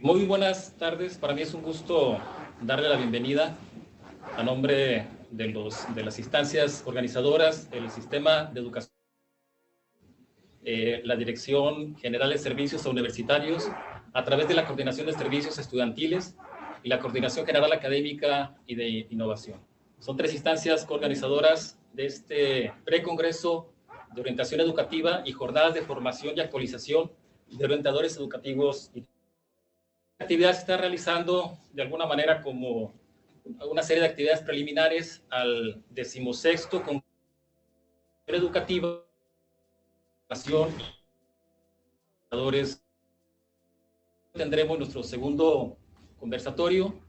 Muy buenas tardes. Para mí es un gusto darle la bienvenida a nombre de las instancias organizadoras, el Sistema de Educación, la Dirección General de Servicios Universitarios, a través de la Coordinación de Servicios Estudiantiles y la Coordinación General Académica y de Innovación. Son tres instancias organizadoras de este precongreso de orientación educativa y jornadas de formación y actualización de orientadores educativos. La actividad se está realizando de alguna manera como una serie de actividades preliminares al 16º Congreso Educativo de Tendremos nuestro segundo conversatorio.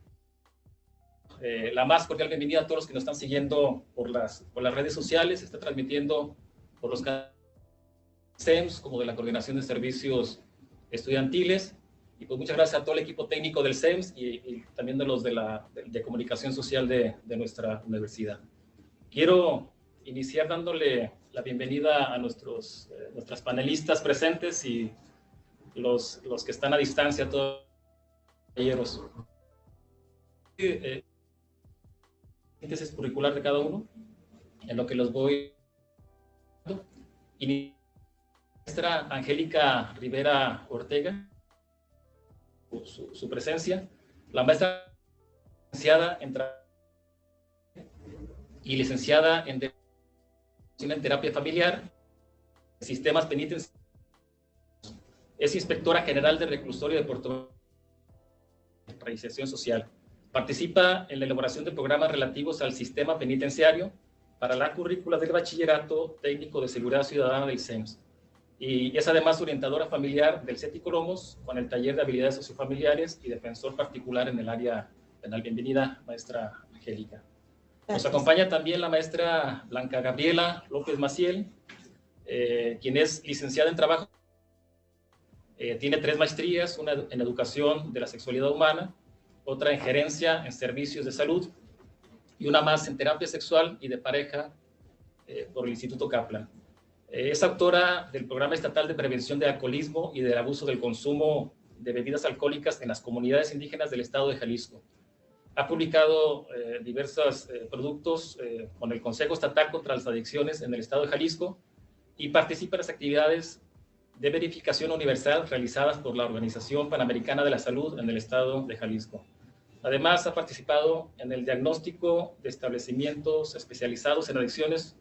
La más cordial bienvenida a todos los que nos están siguiendo por las redes sociales. Se está transmitiendo por los canales SEMS como de la Coordinación de Servicios Estudiantiles. Y pues muchas gracias a todo el equipo técnico del SEMS y también de los de comunicación social de nuestra universidad. Quiero iniciar dándole la bienvenida a nuestras panelistas presentes y los que están a distancia, todos los compañeros. Síntesis curricular de cada uno, en lo que los voy. Y maestra Angélica Rivera Ortega, su presencia, la maestra licenciada y licenciada en terapia familiar, sistemas penitenciarios, es inspectora general del reclusorio de Puerto Reinserción Social. Participa en la elaboración de programas relativos al sistema penitenciario para la currícula del Bachillerato Técnico de Seguridad Ciudadana del SEMS. Y es además orientadora familiar del CETI Coromos con el taller de habilidades sociofamiliares y defensor particular en el área penal. Bienvenida, maestra Angélica. Nos acompaña también la maestra Blanca Gabriela López Maciel, quien es licenciada en trabajo. Tiene 3 maestrías, una en educación de la sexualidad humana, otra en gerencia en servicios de salud y una más en terapia sexual y de pareja por el Instituto Kaplan. Es autora del Programa Estatal de Prevención de Alcoholismo y del Abuso del Consumo de Bebidas Alcohólicas en las Comunidades Indígenas del Estado de Jalisco. Ha publicado diversos productos con el Consejo Estatal contra las Adicciones en el Estado de Jalisco y participa en las actividades de verificación universal realizadas por la Organización Panamericana de la Salud en el Estado de Jalisco. Además, ha participado en el diagnóstico de establecimientos especializados en adicciones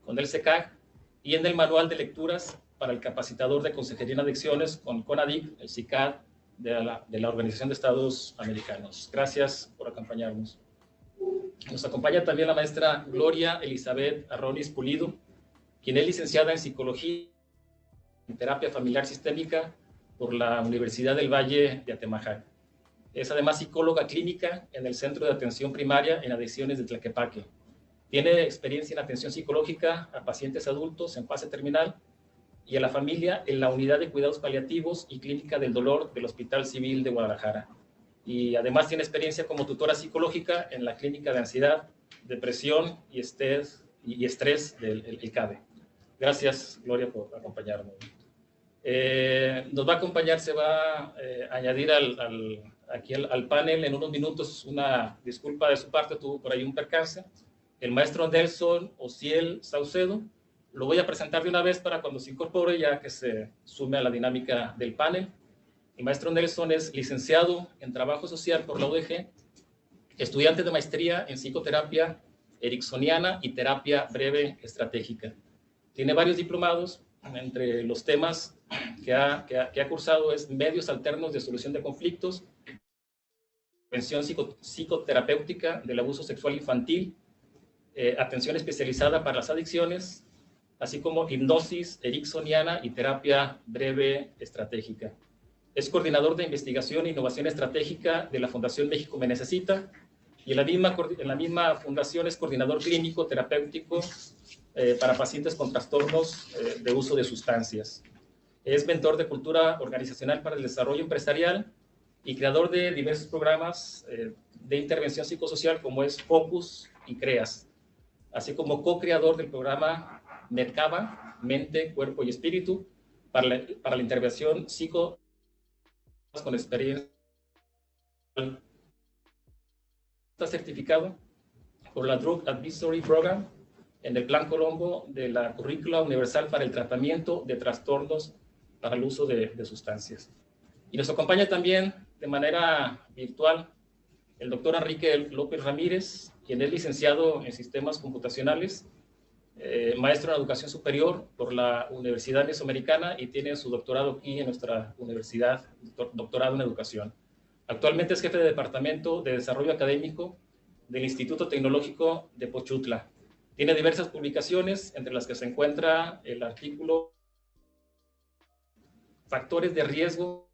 con el SECAG y en el manual de lecturas para el capacitador de consejería en adicciones con CONADIC, el CICAD, de la Organización de Estados Americanos. Gracias por acompañarnos. Nos acompaña también la maestra Gloria Elizabeth Arronis Pulido, quien es licenciada en Psicología y Terapia Familiar Sistémica por la Universidad del Valle de Atemajac. Es además psicóloga clínica en el Centro de Atención Primaria en Adicciones de Tlaquepaque. Tiene experiencia en atención psicológica a pacientes adultos en fase terminal y a la familia en la Unidad de Cuidados Paliativos y Clínica del Dolor del Hospital Civil de Guadalajara. Y además tiene experiencia como tutora psicológica en la Clínica de Ansiedad, Depresión y Estrés del CADE. Gracias, Gloria, por acompañarnos. Nos va a acompañar, se va a añadir aquí al panel en unos minutos. Una disculpa de su parte, tuvo por ahí un percance. El maestro Nelson Ociel Saucedo. Lo voy a presentar de una vez para cuando se incorpore, ya que se sume a la dinámica del panel. El maestro Nelson es licenciado en Trabajo Social por la UDG, estudiante de maestría en Psicoterapia Ericksoniana y Terapia Breve Estratégica. Tiene varios diplomados. Entre los temas que ha cursado es medios alternos de solución de conflictos, prevención psicoterapéutica del abuso sexual infantil, atención especializada para las adicciones, así como hipnosis ericksoniana y terapia breve estratégica. Es coordinador de investigación e innovación estratégica de la Fundación México Me Necesita y en la misma fundación es coordinador clínico terapéutico para pacientes con trastornos de uso de sustancias. Es mentor de cultura organizacional para el desarrollo empresarial y creador de diversos programas de intervención psicosocial como es Focus y CREAS, así como co-creador del programa MEDCABA, Mente, Cuerpo y Espíritu, para la intervención psico con experiencia Está certificado por la Drug Advisory Program en el Plan Colombo de la Currícula Universal para el Tratamiento de Trastornos para el Uso de Sustancias. Y nos acompaña también de manera virtual el doctor Enrique López Ramírez, quien es licenciado en Sistemas Computacionales, maestro en Educación Superior por la Universidad Mesoamericana y tiene su doctorado aquí en nuestra universidad, doctorado en Educación. Actualmente es jefe de Departamento de Desarrollo Académico del Instituto Tecnológico de Pochutla. Tiene diversas publicaciones, entre las que se encuentra el artículo Factores de Riesgo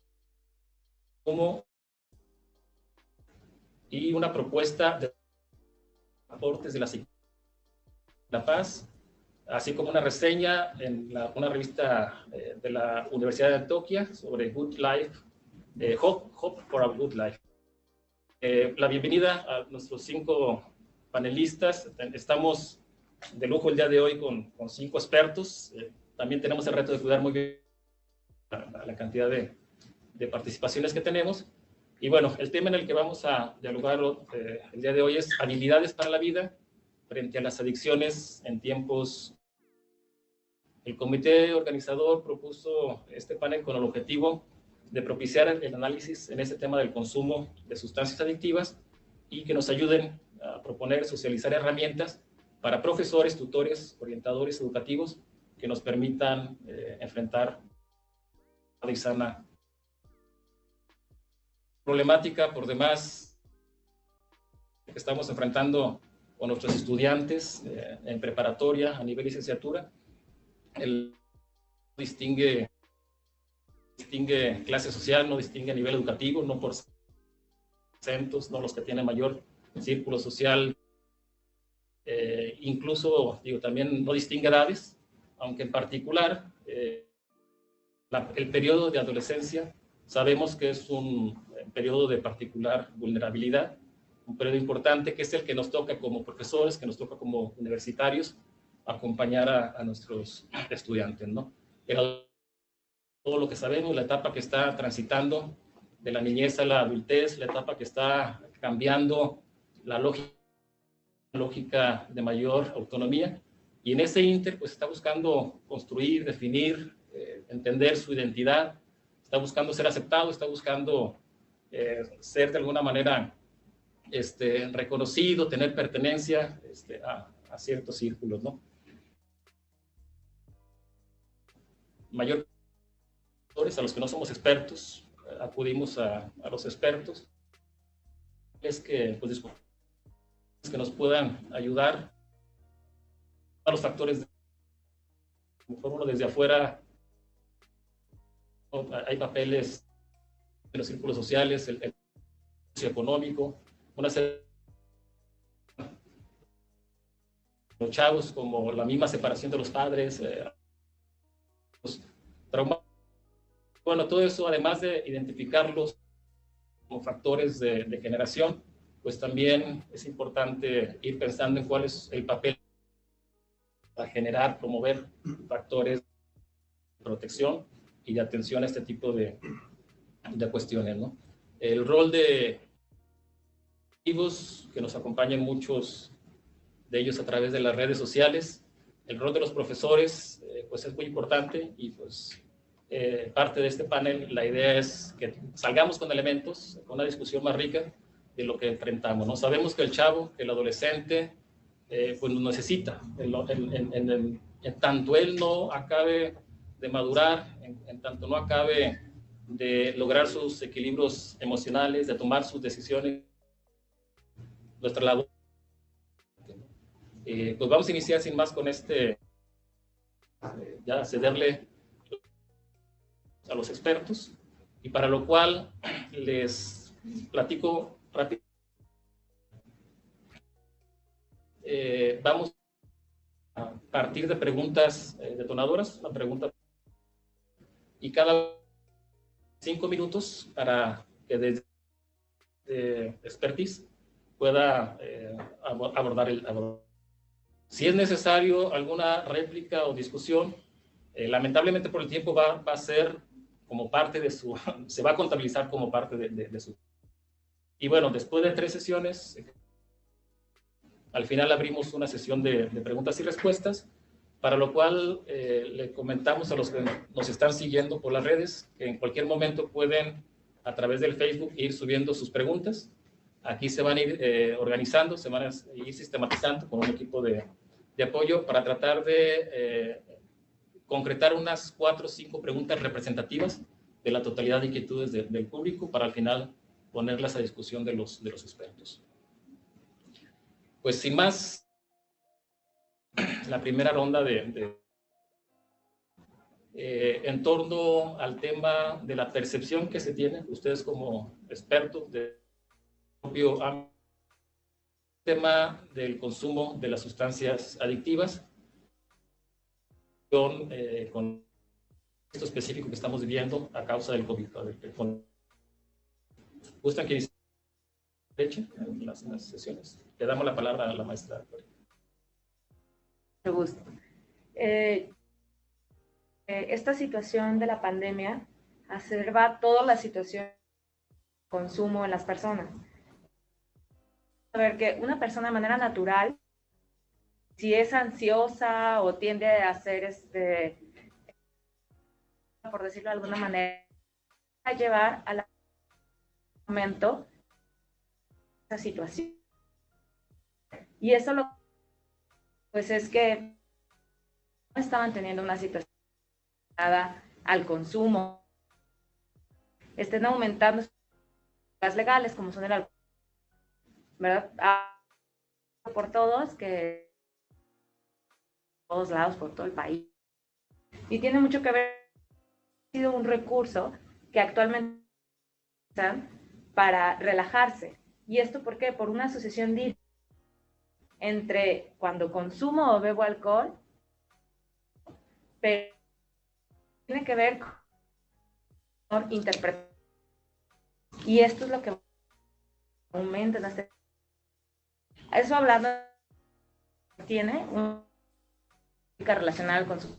y una propuesta de aportes de la paz, así como una reseña en una revista de la Universidad de Antioquia sobre Good Life, Hope for a Good Life. La bienvenida a nuestros 5 panelistas. Estamos de lujo el día de hoy con 5 expertos. También tenemos el reto de cuidar muy bien la cantidad de participaciones que tenemos. Y bueno, el tema en el que vamos a dialogar el día de hoy es habilidades para la vida frente a las adicciones en tiempos. El comité organizador propuso este panel con el objetivo de propiciar el análisis en este tema del consumo de sustancias adictivas y que nos ayuden a proponer, socializar herramientas para profesores, tutores, orientadores educativos que nos permitan enfrentar la sana problemática por demás que estamos enfrentando con nuestros estudiantes en preparatoria, a nivel licenciatura. El distingue clase social, no distingue a nivel educativo, no por acentos, no los que tienen mayor círculo social, incluso también no distingue edades, aunque en particular el periodo de adolescencia sabemos que es un periodo de particular vulnerabilidad, un periodo importante que es el que nos toca como profesores, que nos toca como universitarios acompañar a nuestros estudiantes, ¿no? Pero todo lo que sabemos, la etapa que está transitando de la niñez a la adultez, la etapa que está cambiando la lógica de mayor autonomía, y en ese ínter pues está buscando construir, definir, entender su identidad, está buscando ser aceptado, está buscando ser de alguna manera reconocido, tener pertenencia a ciertos círculos, ¿no? Mayor a los que no somos expertos, acudimos a los expertos, es que, pues, que nos puedan ayudar a los factores como fórmula desde afuera. Hay papeles en los círculos sociales, el socioeconómico, una serie de chavos como la misma separación de los padres, los traumas. Bueno, todo eso, además de identificarlos como factores de generación, pues también es importante ir pensando en cuál es el papel para generar, promover factores de protección y de atención a este tipo de cuestiones, ¿no? El rol de activos, que nos acompañan muchos de ellos a través de las redes sociales, el rol de los profesores, pues es muy importante y pues parte de este panel, la idea es que salgamos con elementos, con una discusión más rica de lo que enfrentamos, ¿no? Sabemos que el chavo, que el adolescente, pues nos necesita, en tanto él no acabe de madurar, en tanto no acabe de lograr sus equilibrios emocionales, de tomar sus decisiones, nuestra labor. Pues vamos a iniciar sin más con ya cederle a los expertos, y para lo cual les platico rápido. Vamos a partir de preguntas detonadoras, una pregunta, y cada 5 minutos para que desde expertise pueda abordar Si es necesario alguna réplica o discusión, lamentablemente por el tiempo va a ser como parte de se va a contabilizar como parte de su. Y bueno, después de 3 sesiones, al final abrimos una sesión de preguntas y respuestas, para lo cual le comentamos a los que nos están siguiendo por las redes que en cualquier momento pueden, a través del Facebook, ir subiendo sus preguntas. Aquí se van a ir organizando, se van a ir sistematizando con un equipo de apoyo para tratar de concretar unas 4 o 5 preguntas representativas de la totalidad de inquietudes del público para al final ponerlas a discusión de los expertos. Pues sin más, la primera ronda en torno al tema de la percepción que se tiene, ustedes como expertos del propio tema del consumo de las sustancias adictivas, con esto específico que estamos viviendo a causa del COVID. ¿Gustan que echen en las sesiones? Le damos la palabra a la maestra. Me gusta. Esta situación de la pandemia acerba toda la situación de consumo en las personas. A ver, que una persona de manera natural, si es ansiosa o tiende a hacer, por decirlo de alguna manera, a llevar al momento esa situación. Y eso pues es que no estaban teniendo una situación al consumo, estén aumentando las legales como son el alcohol, ¿verdad? Por todos, que todos lados, por todo el país. Y tiene mucho que ver, ha sido un recurso que actualmente usan para relajarse. ¿Y esto por qué? Por una asociación directa entre cuando consumo o bebo alcohol, pero tiene que ver con interpretación. Y esto es lo que aumenta en eso hablando tiene una relacionada al consumo.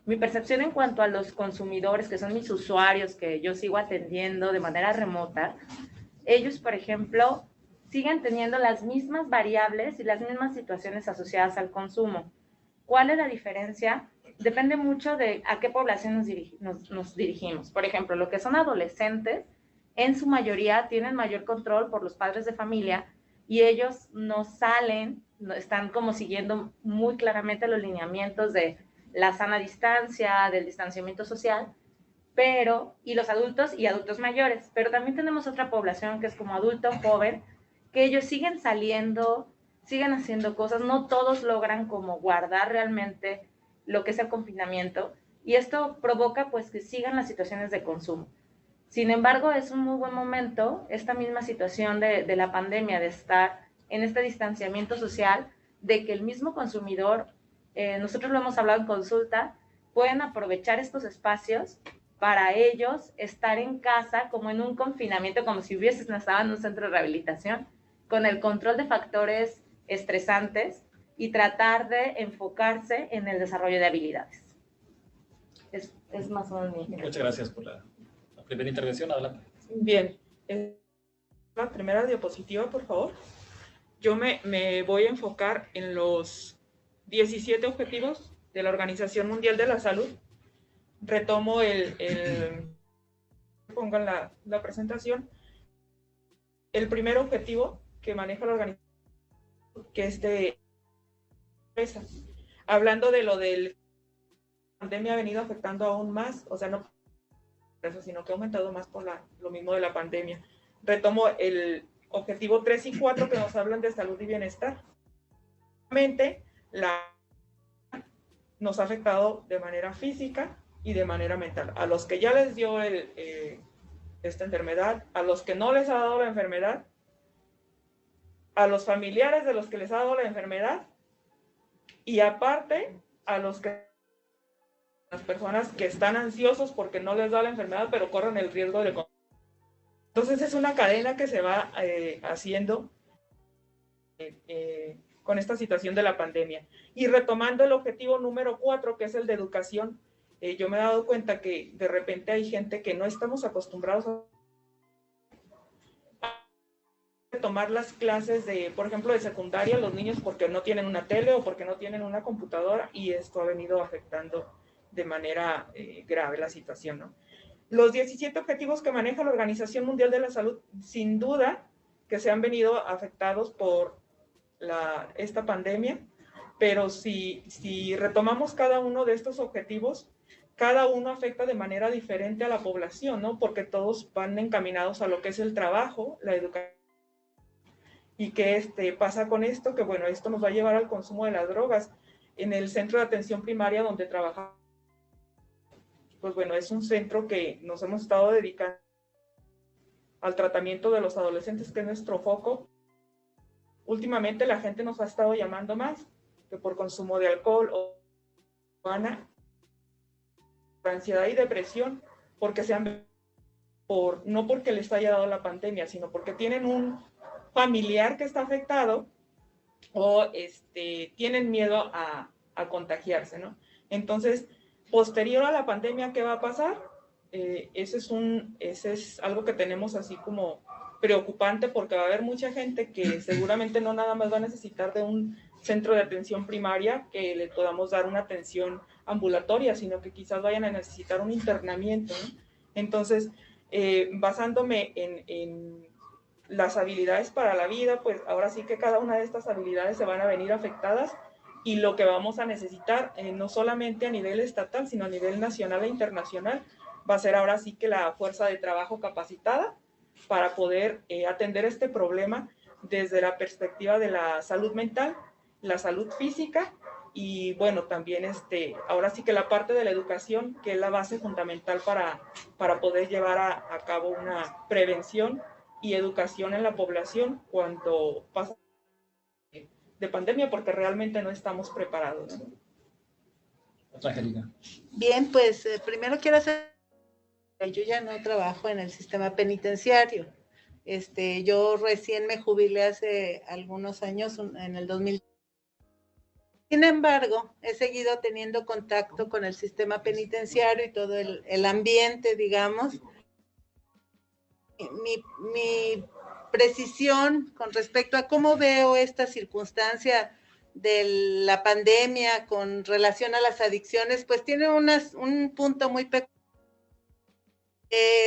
Mi percepción en cuanto a los consumidores, que son mis usuarios, que yo sigo atendiendo de manera remota, ellos, por ejemplo, siguen teniendo las mismas variables y las mismas situaciones asociadas al consumo. ¿Cuál es la diferencia? Depende mucho de a qué población nos dirigimos. Por ejemplo, lo que son adolescentes, en su mayoría tienen mayor control por los padres de familia y ellos no salen, están como siguiendo muy claramente los lineamientos de la sana distancia, del distanciamiento social, y los adultos y adultos mayores. Pero también tenemos otra población que es como adulto joven, que ellos siguen saliendo, siguen haciendo cosas, no todos logran como guardar realmente lo que es el confinamiento, y esto provoca pues que sigan las situaciones de consumo. Sin embargo, es un muy buen momento esta misma situación de la pandemia, de estar en este distanciamiento social, de que el mismo consumidor, nosotros lo hemos hablado en consulta, pueden aprovechar estos espacios para ellos estar en casa como en un confinamiento, como si hubiesen estado en un centro de rehabilitación, con el control de factores estresantes y tratar de enfocarse en el desarrollo de habilidades. Es más o menos mi Muchas gracias por la primera intervención. Adelante. Bien. La primera diapositiva, por favor. Yo me voy a enfocar en los 17 objetivos de la Organización Mundial de la Salud. Retomo pongan la presentación. El primer objetivo que maneja la organización, que es de empresa. Hablando de lo del pandemia ha venido afectando aún más, o sea, no eso, sino que ha aumentado más por lo mismo de la pandemia. Retomo el objetivo 3 y 4 que nos hablan de salud y bienestar. Realmente nos ha afectado de manera física y de manera mental. A los que ya les dio esta enfermedad, a los que no les ha dado la enfermedad, a los familiares de los que les ha dado la enfermedad, y aparte a las personas que están ansiosos porque no les da la enfermedad, pero corren el riesgo de... Entonces es una cadena que se va haciendo con esta situación de la pandemia. Y retomando el objetivo número 4, que es el de educación, yo me he dado cuenta que de repente hay gente que no estamos acostumbrados a tomar las clases de, por ejemplo, de secundaria, los niños porque no tienen una tele o porque no tienen una computadora, y esto ha venido afectando de manera grave la situación, ¿no? Los 17 objetivos que maneja la Organización Mundial de la Salud, sin duda que se han venido afectados por esta pandemia, pero si retomamos cada uno de estos objetivos, cada uno afecta de manera diferente a la población, ¿no? Porque todos van encaminados a lo que es el trabajo, la educación. ¿Y qué pasa con esto? Que bueno, esto nos va a llevar al consumo de las drogas. En el centro de atención primaria donde trabajamos, pues bueno, es un centro que nos hemos estado dedicando al tratamiento de los adolescentes, que es nuestro foco. Últimamente la gente nos ha estado llamando más que por consumo de alcohol o marihuana, por ansiedad y depresión, porque no porque les haya dado la pandemia, sino porque tienen un familiar que está afectado o tienen miedo a contagiarse, ¿no? Entonces, posterior a la pandemia, ¿qué va a pasar? Ese es algo que tenemos así como preocupante, porque va a haber mucha gente que seguramente no nada más va a necesitar de un centro de atención primaria que le podamos dar una atención ambulatoria, sino que quizás vayan a necesitar un internamiento, ¿no? Entonces, basándome en las habilidades para la vida, pues ahora sí que cada una de estas habilidades se van a venir afectadas, y lo que vamos a necesitar, no solamente a nivel estatal, sino a nivel nacional e internacional, va a ser ahora sí que la fuerza de trabajo capacitada para poder atender este problema desde la perspectiva de la salud mental, la salud física, y bueno, también ahora sí que la parte de la educación, que es la base fundamental para poder llevar a cabo una prevención y educación en la población cuando pasa de pandemia, porque realmente no estamos preparados, ¿no? Angélica. Bien, pues primero quiero hacer, yo ya no trabajo en el sistema penitenciario. Yo recién me jubilé hace algunos años, en el 2000. Sin embargo, he seguido teniendo contacto con el sistema penitenciario y todo el ambiente, digamos. Mi precisión con respecto a cómo veo esta circunstancia de la pandemia con relación a las adicciones, pues tiene un punto muy peculiar.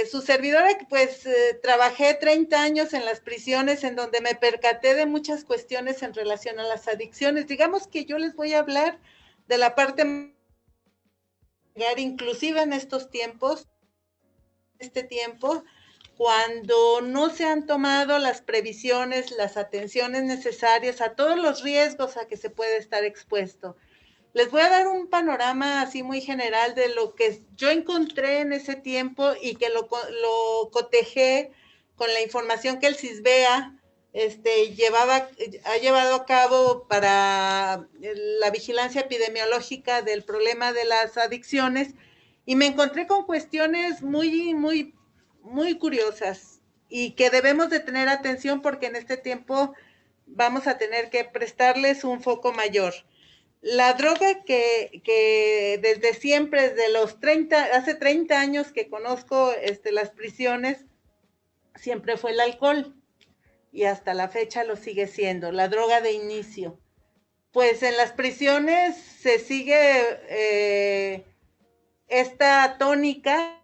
Su servidora, pues trabajé 30 años en las prisiones, en donde me percaté de muchas cuestiones en relación a las adicciones. Digamos que yo les voy a hablar de la parte inclusive en estos tiempos, cuando no se han tomado las previsiones, las atenciones necesarias a todos los riesgos a que se puede estar expuesto. Les voy a dar un panorama así muy general de lo que yo encontré en ese tiempo y que lo cotejé con la información que el CISBEA ha llevado a cabo para la vigilancia epidemiológica del problema de las adicciones, y me encontré con cuestiones muy, muy, muy curiosas y que debemos de tener atención, porque en este tiempo vamos a tener que prestarles un foco mayor. La droga que desde siempre, desde hace 30 años que conozco las prisiones, siempre fue el alcohol, y hasta la fecha lo sigue siendo, la droga de inicio. Pues en las prisiones se sigue esta tónica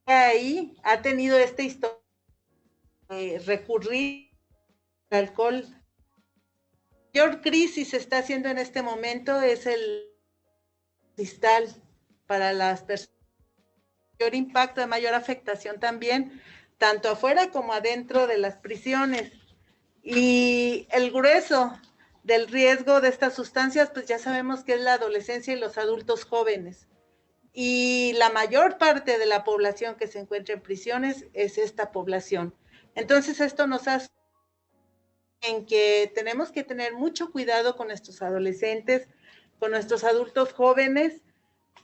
ahí, ha tenido esta historia de recurrir al alcohol. La mayor crisis se está haciendo en este momento es el cristal para las personas. Mayor impacto, de mayor afectación también, tanto afuera como adentro de las prisiones. Y el grueso del riesgo de estas sustancias, pues ya sabemos que es la adolescencia y los adultos jóvenes. Y la mayor parte de la población que se encuentra en prisiones es esta población. Entonces esto nos hace en que tenemos que tener mucho cuidado con nuestros adolescentes, con nuestros adultos jóvenes,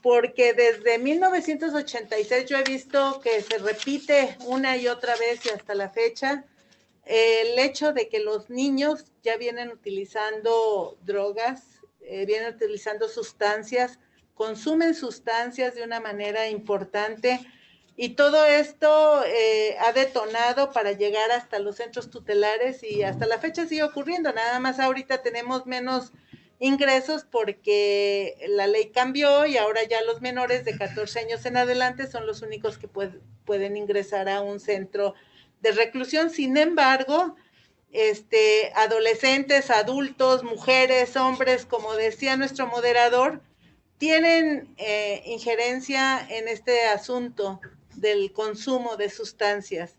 porque desde 1986 yo he visto que se repite una y otra vez, y hasta la fecha, el hecho de que los niños ya vienen utilizando drogas, vienen utilizando sustancias, consumen sustancias de una manera importante, Y todo esto ha detonado para llegar hasta los centros tutelares y hasta la fecha sigue ocurriendo. Nada más ahorita tenemos menos ingresos porque la ley cambió y ahora ya los menores de 14 años en adelante son los únicos que pueden ingresar a un centro de reclusión. Sin embargo, adolescentes, adultos, mujeres, hombres, como decía nuestro moderador, tienen injerencia en este asunto del consumo de sustancias.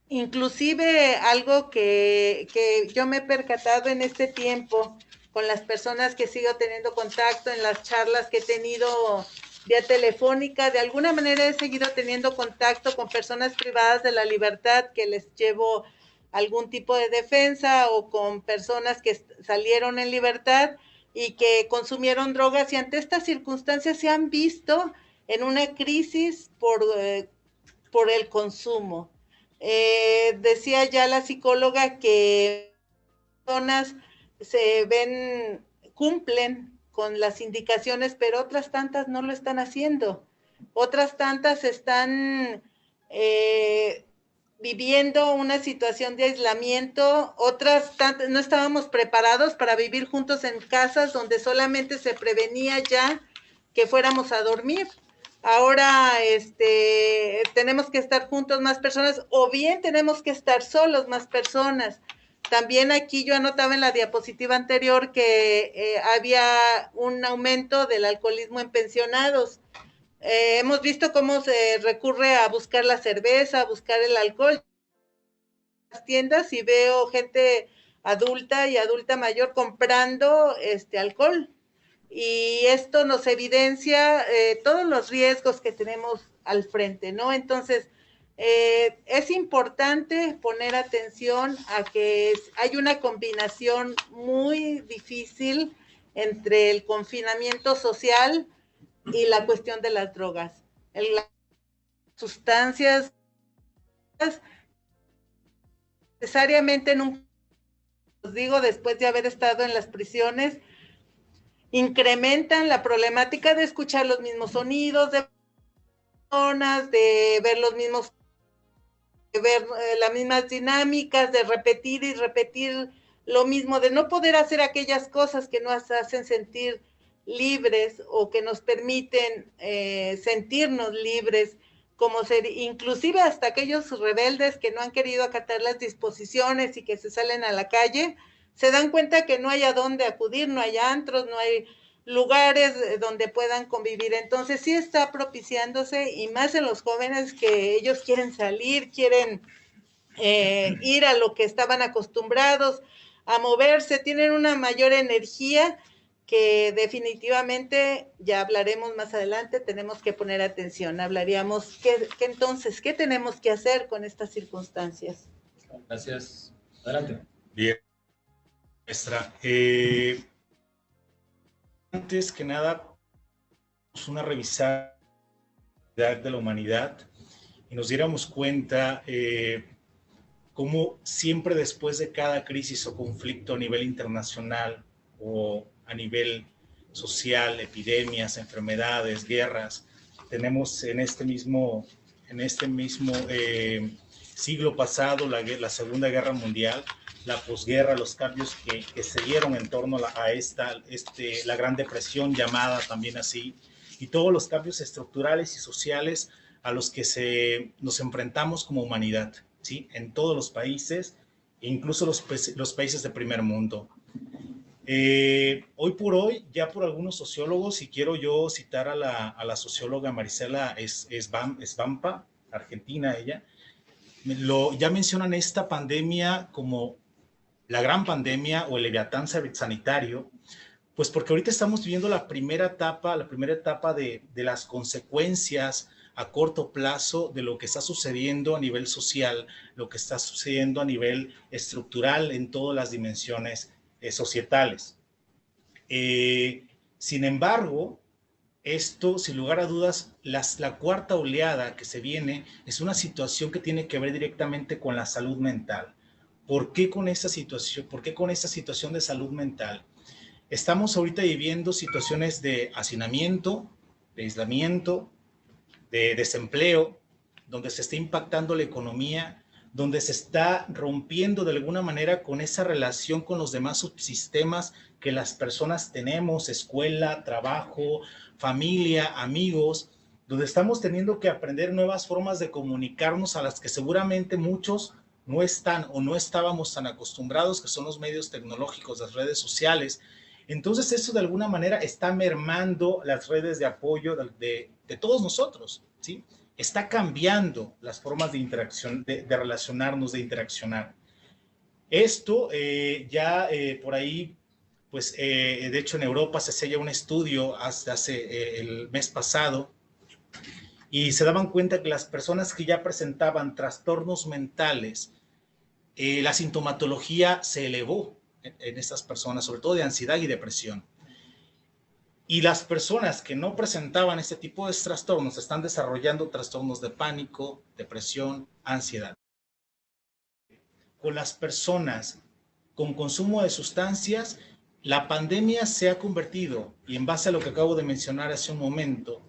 Inclusive algo que yo me he percatado en este tiempo con las personas que sigo teniendo contacto, en las charlas que he tenido vía telefónica, de alguna manera he seguido teniendo contacto con personas privadas de la libertad que les llevo algún tipo de defensa, o con personas que salieron en libertad y que consumieron drogas, y ante estas circunstancias se han visto en una crisis por el consumo. Decía ya la psicóloga que personas cumplen con las indicaciones, pero otras tantas no lo están haciendo. Otras tantas están viviendo una situación de aislamiento, otras tantas no estábamos preparados para vivir juntos en casas donde solamente se prevenía ya que fuéramos a dormir. Ahora tenemos que estar juntos más personas, o bien tenemos que estar solos más personas. También aquí yo anotaba en la diapositiva anterior que había un aumento del alcoholismo en pensionados. Hemos visto cómo se recurre a buscar la cerveza, a buscar el alcohol en las tiendas, y veo gente adulta y adulta mayor comprando alcohol. Y esto nos evidencia todos los riesgos que tenemos al frente, ¿no? Entonces, es importante poner atención a que hay una combinación muy difícil entre el confinamiento social y la cuestión de las drogas. Las sustancias necesariamente os digo, después de haber estado en las prisiones, incrementan la problemática de escuchar los mismos sonidos, de personas, de ver los mismos, de ver las mismas dinámicas, de repetir y repetir lo mismo, de no poder hacer aquellas cosas que nos hacen sentir libres o que nos permiten sentirnos libres, como ser, inclusive hasta aquellos rebeldes que no han querido acatar las disposiciones y que se salen a la calle, se dan cuenta que no hay a dónde acudir, no hay antros, no hay lugares donde puedan convivir. Entonces sí está propiciándose, y más en los jóvenes, que ellos quieren salir, quieren ir a lo que estaban acostumbrados, a moverse, tienen una mayor energía que definitivamente, ya hablaremos más adelante, tenemos que poner atención. Hablaríamos entonces, ¿qué tenemos que hacer con estas circunstancias? Gracias. Adelante. Bien, maestra. Antes que nada, una revisada de la humanidad y nos diéramos cuenta cómo siempre después de cada crisis o conflicto a nivel internacional o a nivel social, epidemias, enfermedades, guerras, tenemos en este mismo siglo pasado la Segunda Guerra Mundial, la posguerra, los cambios que se dieron en torno a la Gran Depresión, llamada también así, y todos los cambios estructurales y sociales a los que nos enfrentamos como humanidad, ¿sí? En todos los países, incluso los países de primer mundo. Hoy por hoy, ya por algunos sociólogos, y quiero yo citar a la socióloga Marisela Svampa, argentina ella, ya mencionan esta pandemia como la gran pandemia o el leviatán sanitario, pues porque ahorita estamos viviendo la primera etapa de las consecuencias a corto plazo de lo que está sucediendo a nivel social, lo que está sucediendo a nivel estructural en todas las dimensiones societales. Sin embargo, esto, sin lugar a dudas, la cuarta oleada que se viene es una situación que tiene que ver directamente con la salud mental. ¿Por qué con esta situación? ¿Por qué con esta situación de salud mental? Estamos ahorita viviendo situaciones de hacinamiento, de aislamiento, de desempleo, donde se está impactando la economía, donde se está rompiendo de alguna manera con esa relación con los demás subsistemas que las personas tenemos, escuela, trabajo, familia, amigos, donde estamos teniendo que aprender nuevas formas de comunicarnos a las que seguramente muchos no están o no estábamos tan acostumbrados, que son los medios tecnológicos, las redes sociales. Entonces eso de alguna manera está mermando las redes de apoyo de todos nosotros, ¿sí? Está cambiando las formas de interacción, de relacionarnos, de interaccionar. Esto por ahí, pues de hecho en Europa se sella un estudio hace el mes pasado y se daban cuenta que las personas que ya presentaban trastornos mentales, la sintomatología se elevó en estas personas, sobre todo de ansiedad y depresión. Y las personas que no presentaban este tipo de trastornos están desarrollando trastornos de pánico, depresión, ansiedad. Con las personas con consumo de sustancias, la pandemia se ha convertido, y en base a lo que acabo de mencionar hace un momento,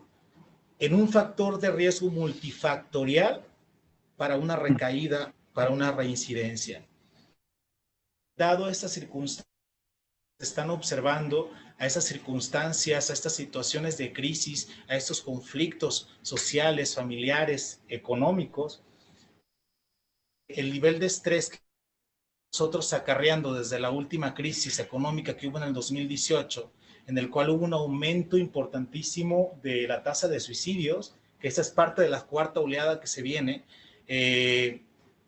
en un factor de riesgo multifactorial para una recaída, para una reincidencia. Dado estas circunstancias, están observando a esas circunstancias, a estas situaciones de crisis, a estos conflictos sociales, familiares, económicos, el nivel de estrés que nosotros acarreando desde la última crisis económica que hubo en el 2018, en el cual hubo un aumento importantísimo de la tasa de suicidios, que esa es parte de la cuarta oleada que se viene,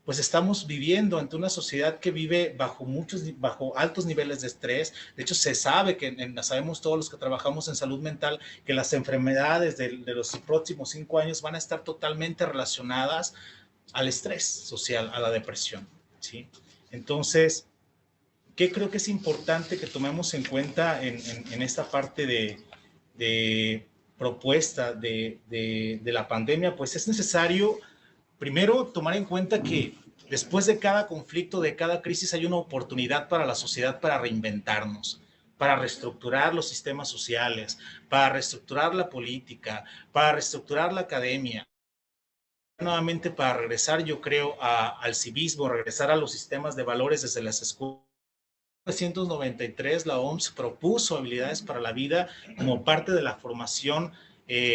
pues estamos viviendo ante una sociedad que vive bajo altos niveles de estrés. De hecho, se sabe sabemos todos los que trabajamos en salud mental que las enfermedades de los próximos 5 años van a estar totalmente relacionadas al estrés social, a la depresión, ¿sí? Entonces, ¿qué creo que es importante que tomemos en cuenta en esta parte de propuesta de la pandemia? Pues es necesario primero tomar en cuenta que después de cada conflicto, de cada crisis, hay una oportunidad para la sociedad para reinventarnos, para reestructurar los sistemas sociales, para reestructurar la política, para reestructurar la academia, nuevamente para regresar, yo creo, al civismo, regresar a los sistemas de valores desde las escuelas. En 1993 la OMS propuso habilidades para la vida como parte de la formación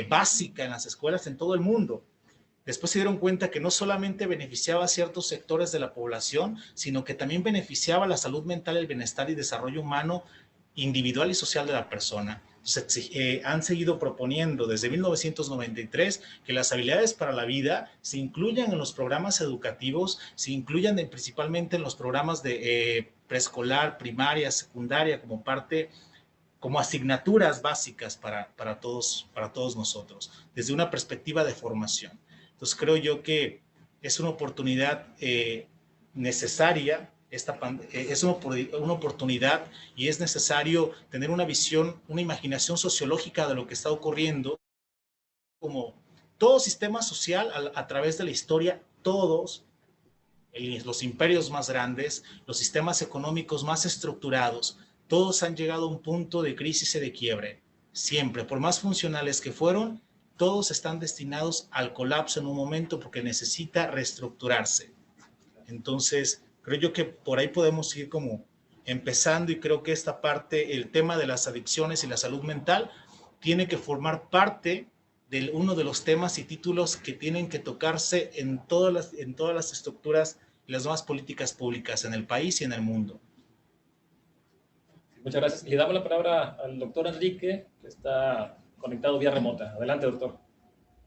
básica en las escuelas en todo el mundo. Después se dieron cuenta que no solamente beneficiaba a ciertos sectores de la población, sino que también beneficiaba la salud mental, el bienestar y desarrollo humano individual y social de la persona. Entonces, han seguido proponiendo desde 1993 que las habilidades para la vida se incluyan en los programas educativos, se incluyan principalmente en los programas de preescolar, primaria, secundaria, como asignaturas básicas para todos nosotros, desde una perspectiva de formación. Entonces creo yo que es una oportunidad necesaria, es una oportunidad y es necesario tener una visión, una imaginación sociológica de lo que está ocurriendo, como todo sistema social a través de la historia, todos los imperios más grandes, los sistemas económicos más estructurados, todos han llegado a un punto de crisis y de quiebre. Siempre, por más funcionales que fueron, todos están destinados al colapso en un momento porque necesita reestructurarse. Entonces, creo yo que por ahí podemos ir como empezando, y creo que esta parte, el tema de las adicciones y la salud mental, tiene que formar parte de uno de los temas y títulos que tienen que tocarse en todas las estructuras y las nuevas políticas públicas en el país y en el mundo. Muchas gracias. Le damos la palabra al doctor Enrique, que está conectado vía remota. Adelante, doctor.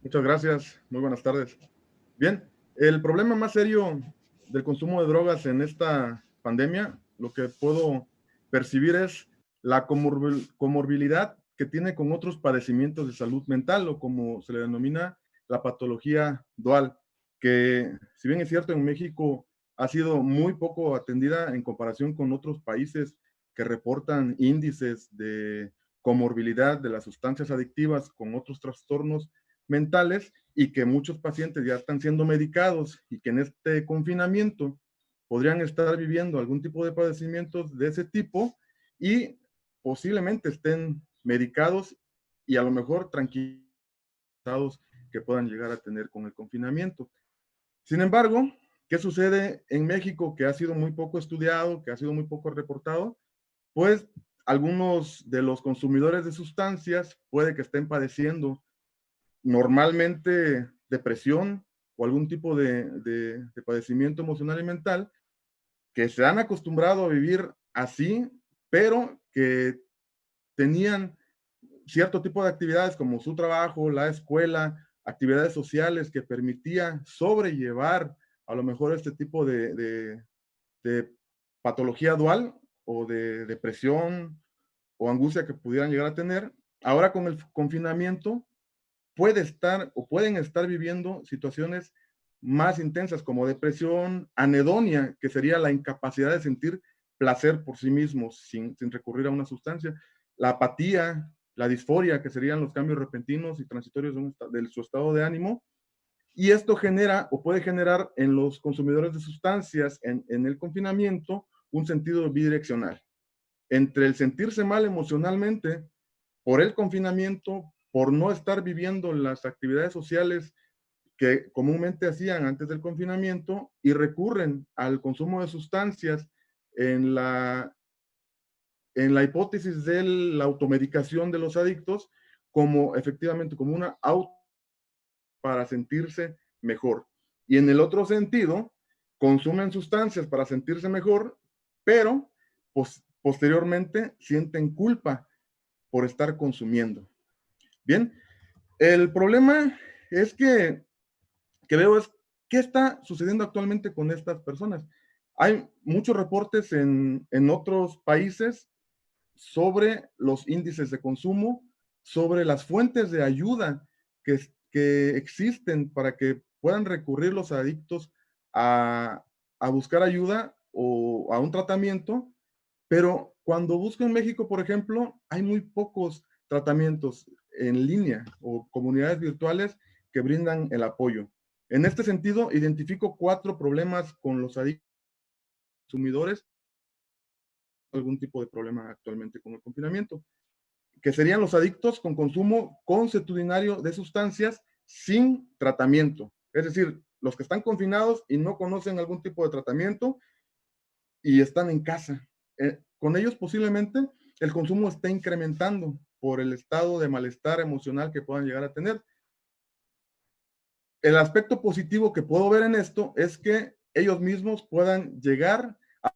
Muchas gracias. Muy buenas tardes. Bien, el problema más serio del consumo de drogas en esta pandemia, lo que puedo percibir es la comorbilidad que tiene con otros padecimientos de salud mental, o como se le denomina, la patología dual, que si bien es cierto en México ha sido muy poco atendida en comparación con otros países que reportan índices de comorbilidad de las sustancias adictivas con otros trastornos mentales, y que muchos pacientes ya están siendo medicados y que en este confinamiento podrían estar viviendo algún tipo de padecimientos de ese tipo y posiblemente estén medicados y a lo mejor tranquilizados, que puedan llegar a tener con el confinamiento. Sin embargo, ¿qué sucede en México que ha sido muy poco estudiado, que ha sido muy poco reportado? Pues algunos de los consumidores de sustancias puede que estén normalmente depresión o algún tipo de padecimiento emocional y mental, que se han acostumbrado a vivir así, pero que tenían cierto tipo de actividades como su trabajo, la escuela, actividades sociales que permitía sobrellevar a lo mejor este tipo de patología dual o de depresión o angustia que pudieran llegar a tener. Ahora con el confinamiento pueden estar viviendo situaciones más intensas como depresión, anedonia, que sería la incapacidad de sentir placer por sí mismos sin recurrir a una sustancia, la apatía, la disforia, que serían los cambios repentinos y transitorios de su estado de ánimo, y esto genera o puede generar en los consumidores de sustancias en el confinamiento un sentido bidireccional, entre el sentirse mal emocionalmente por el confinamiento, por no estar viviendo las actividades sociales que comúnmente hacían antes del confinamiento y recurren al consumo de sustancias en la hipótesis de la automedicación de los adictos como efectivamente como una auto para sentirse mejor. Y en el otro sentido, consumen sustancias para sentirse mejor, pero posteriormente sienten culpa por estar consumiendo. Bien, el problema es que veo es qué está sucediendo actualmente con estas personas. Hay muchos reportes en otros países sobre los índices de consumo, sobre las fuentes de ayuda que existen para que puedan recurrir los adictos a buscar ayuda o a un tratamiento, pero cuando busco en México, por ejemplo, hay muy pocos tratamientos en línea o comunidades virtuales que brindan el apoyo. En este sentido, identifico 4 problemas con los adictos consumidores, algún tipo de problema actualmente con el confinamiento, que serían los adictos con consumo consuetudinario de sustancias sin tratamiento. Es decir, los que están confinados y no conocen algún tipo de tratamiento y están en casa. Con ellos posiblemente el consumo esté incrementando por el estado de malestar emocional que puedan llegar a tener. El aspecto positivo que puedo ver en esto es que ellos mismos puedan llegar a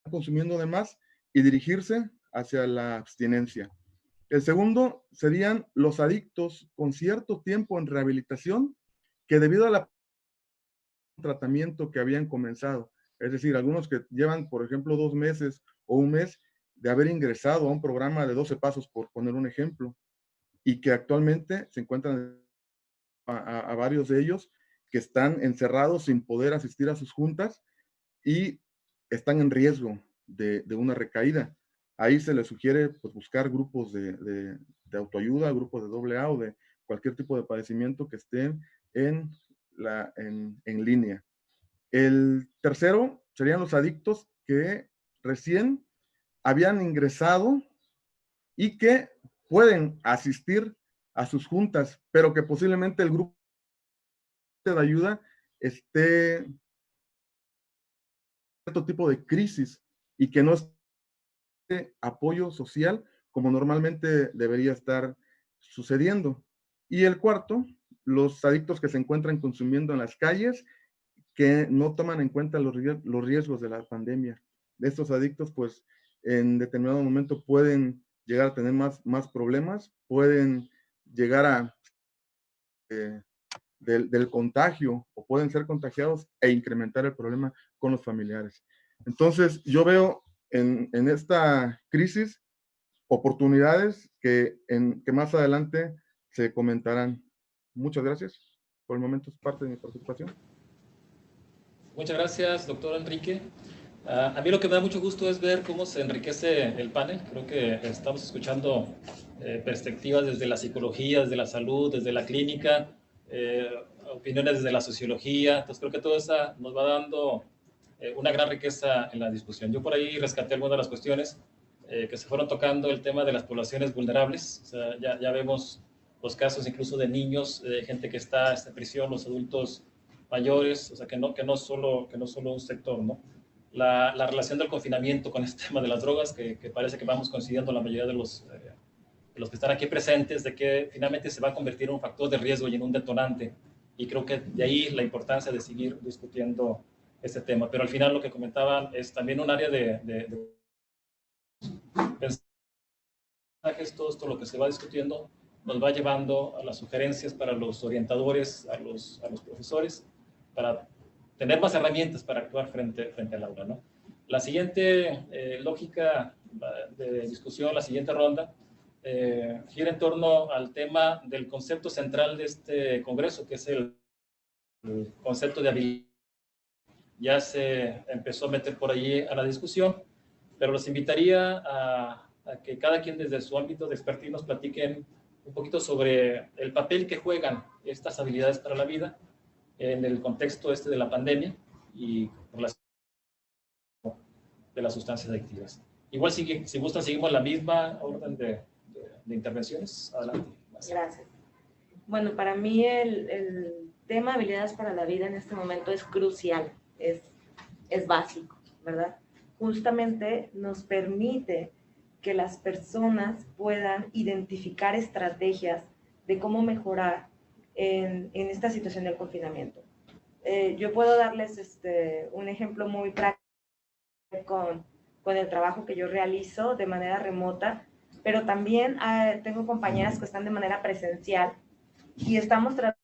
consumiendo de más y dirigirse hacia la abstinencia. El segundo serían los adictos con cierto tiempo en rehabilitación que debido a la tratamiento que habían comenzado, es decir, algunos que llevan, por ejemplo, 2 meses o 1 mes de haber ingresado a un programa de 12 pasos, por poner un ejemplo, y que actualmente se encuentran a varios de ellos que están encerrados sin poder asistir a sus juntas y están en riesgo de una recaída. Ahí se les sugiere pues, buscar grupos de autoayuda, grupos de AA o de cualquier tipo de padecimiento que estén en línea. El tercero serían los adictos que recién habían ingresado y que pueden asistir a sus juntas, pero que posiblemente el grupo de ayuda esté en cierto tipo de crisis y que no esté apoyo social como normalmente debería estar sucediendo. Y el cuarto, los adictos que se encuentran consumiendo en las calles que no toman en cuenta los riesgos de la pandemia. Estos adictos, pues, en determinado momento pueden llegar a tener más problemas, pueden llegar a del contagio o pueden ser contagiados e incrementar el problema con los familiares. Entonces, yo veo en esta crisis oportunidades que más adelante se comentarán. Muchas gracias. Por el momento es parte de mi participación. Muchas gracias, doctor Enrique. A mí lo que me da mucho gusto es ver cómo se enriquece el panel. Creo que estamos escuchando perspectivas desde la psicología, desde la salud, desde la clínica, opiniones desde la sociología. Entonces creo que todo eso nos va dando una gran riqueza en la discusión. Yo por ahí rescaté algunas de las cuestiones que se fueron tocando, el tema de las poblaciones vulnerables. O sea, ya vemos los casos incluso de niños, de gente que está en prisión, los adultos mayores, o sea, que no solo un sector, ¿no? La relación del confinamiento con este tema de las drogas, que parece que vamos coincidiendo la mayoría de los que están aquí presentes, de que finalmente se va a convertir en un factor de riesgo y en un detonante. Y creo que de ahí la importancia de seguir discutiendo este tema. Pero al final lo que comentaban es también un área de pensar que todo esto, lo que se va discutiendo, nos va llevando a las sugerencias para los orientadores, a los profesores, para tener más herramientas para actuar frente al aula, ¿no? La siguiente lógica de discusión, la siguiente ronda, gira en torno al tema del concepto central de este congreso, que es el concepto de habilidad. Ya se empezó a meter por allí a la discusión, pero los invitaría a que cada quien desde su ámbito de expertise nos platiquen un poquito sobre el papel que juegan estas habilidades para la vida en el contexto de la pandemia y por de las sustancias adictivas. Igual, si gustan, seguimos la misma orden de intervenciones. Adelante. Gracias. Bueno, para mí el tema habilidades para la vida en este momento es crucial, es básico, ¿verdad? Justamente nos permite que las personas puedan identificar estrategias de cómo mejorar en esta situación del confinamiento. Yo puedo darles un ejemplo muy práctico con el trabajo que yo realizo de manera remota, pero también tengo compañeras que están de manera presencial y estamos tratando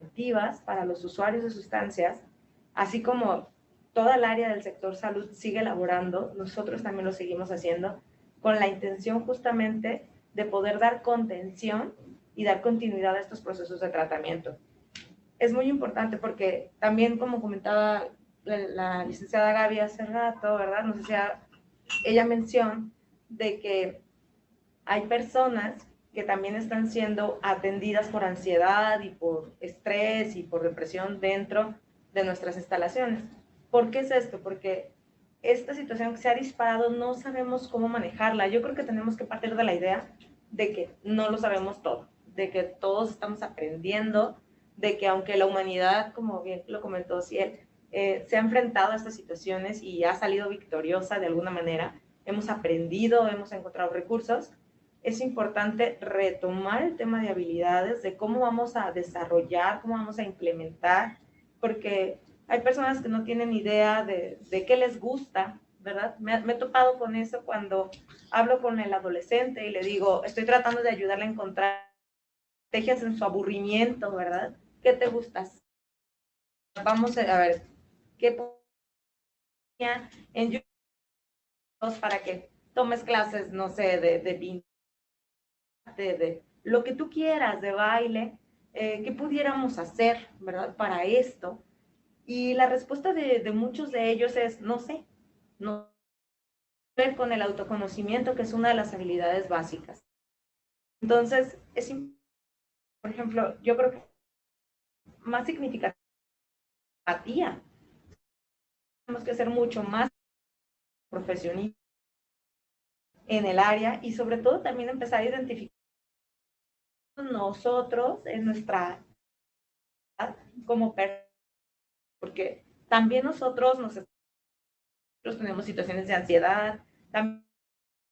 activas para los usuarios de sustancias, así como toda el área del sector salud sigue elaborando, nosotros también lo seguimos haciendo, con la intención justamente de poder dar contención y dar continuidad a estos procesos de tratamiento. Es muy importante porque también, como comentaba la licenciada Gaby hace rato, ¿verdad? Nos hacía ella mención de que hay personas que también están siendo atendidas por ansiedad y por estrés y por depresión dentro de nuestras instalaciones. ¿Por qué es esto? Porque esta situación que se ha disparado no sabemos cómo manejarla. Yo creo que tenemos que partir de la idea de que no lo sabemos todo, de que todos estamos aprendiendo, de que aunque la humanidad, como bien lo comentó Ciel, se ha enfrentado a estas situaciones y ha salido victoriosa de alguna manera, hemos aprendido, hemos encontrado recursos, es importante retomar el tema de habilidades, de cómo vamos a desarrollar, cómo vamos a implementar, porque hay personas que no tienen idea de qué les gusta, ¿verdad? Me he topado con eso cuando hablo con el adolescente y le digo, estoy tratando de ayudarle a encontrar estrategias en su aburrimiento, ¿verdad? ¿Qué te gustas? Vamos a ver, ¿qué en YouTube para que tomes clases, no sé, de lo que tú quieras, de baile, ¿qué pudiéramos hacer, ¿verdad? Para esto. Y la respuesta de muchos de ellos es, no sé, no ver con el autoconocimiento, que es una de las habilidades básicas. Entonces, por ejemplo, yo creo que más significativa empatía. Tenemos que ser mucho más profesionistas en el área y sobre todo también empezar a identificar nosotros en nuestra como personas, porque también nosotros tenemos situaciones de ansiedad, también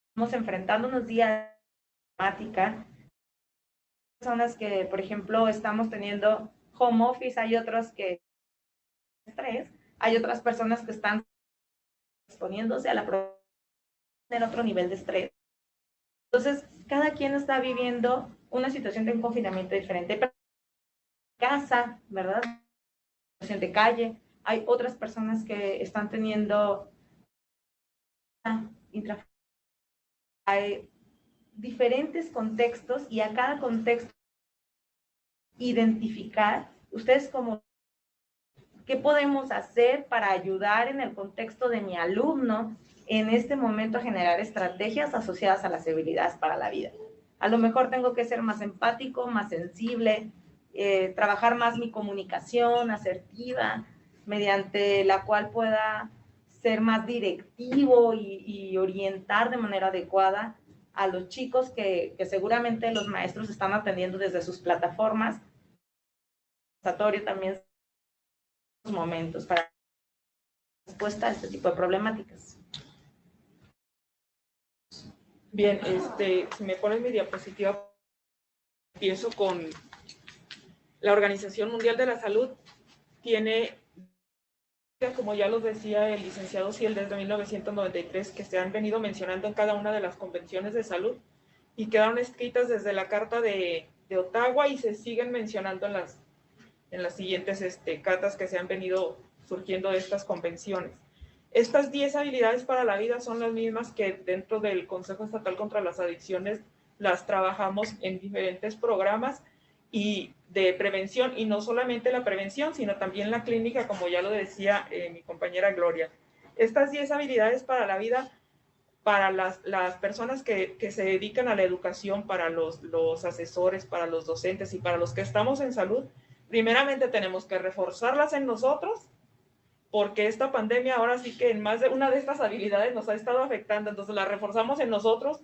estamos enfrentándonos día a temática, personas que, por ejemplo, estamos teniendo home office, hay otros que estrés, hay otras personas que están exponiéndose a en otro nivel de estrés. Entonces, cada quien está viviendo una situación de un confinamiento diferente. Casa, ¿verdad? Situación de calle. Hay otras personas que están teniendo hay diferentes contextos y a cada contexto identificar ustedes como qué podemos hacer para ayudar en el contexto de mi alumno en este momento a generar estrategias asociadas a las habilidades para la vida. A lo mejor tengo que ser más empático, más sensible, trabajar más mi comunicación asertiva, mediante la cual pueda ser más directivo y orientar de manera adecuada a los chicos que seguramente los maestros están atendiendo desde sus plataformas, también momentos para respuesta a este tipo de problemáticas. Bien, si me pones mi diapositiva, empiezo con la Organización Mundial de la Salud. Tiene, como ya lo decía el licenciado Ciel, desde 1993, que se han venido mencionando en cada una de las convenciones de salud y quedaron escritas desde la Carta de Ottawa y se siguen mencionando en las siguientes cartas que se han venido surgiendo de estas convenciones. Estas 10 habilidades para la vida son las mismas que dentro del Consejo Estatal contra las Adicciones las trabajamos en diferentes programas y de prevención, y no solamente la prevención, sino también la clínica, como ya lo decía mi compañera Gloria. Estas 10 habilidades para la vida, para las personas que se dedican a la educación, para los asesores, para los docentes y para los que estamos en salud, primeramente tenemos que reforzarlas en nosotros, porque esta pandemia ahora sí que en más de una de estas habilidades nos ha estado afectando, entonces las reforzamos en nosotros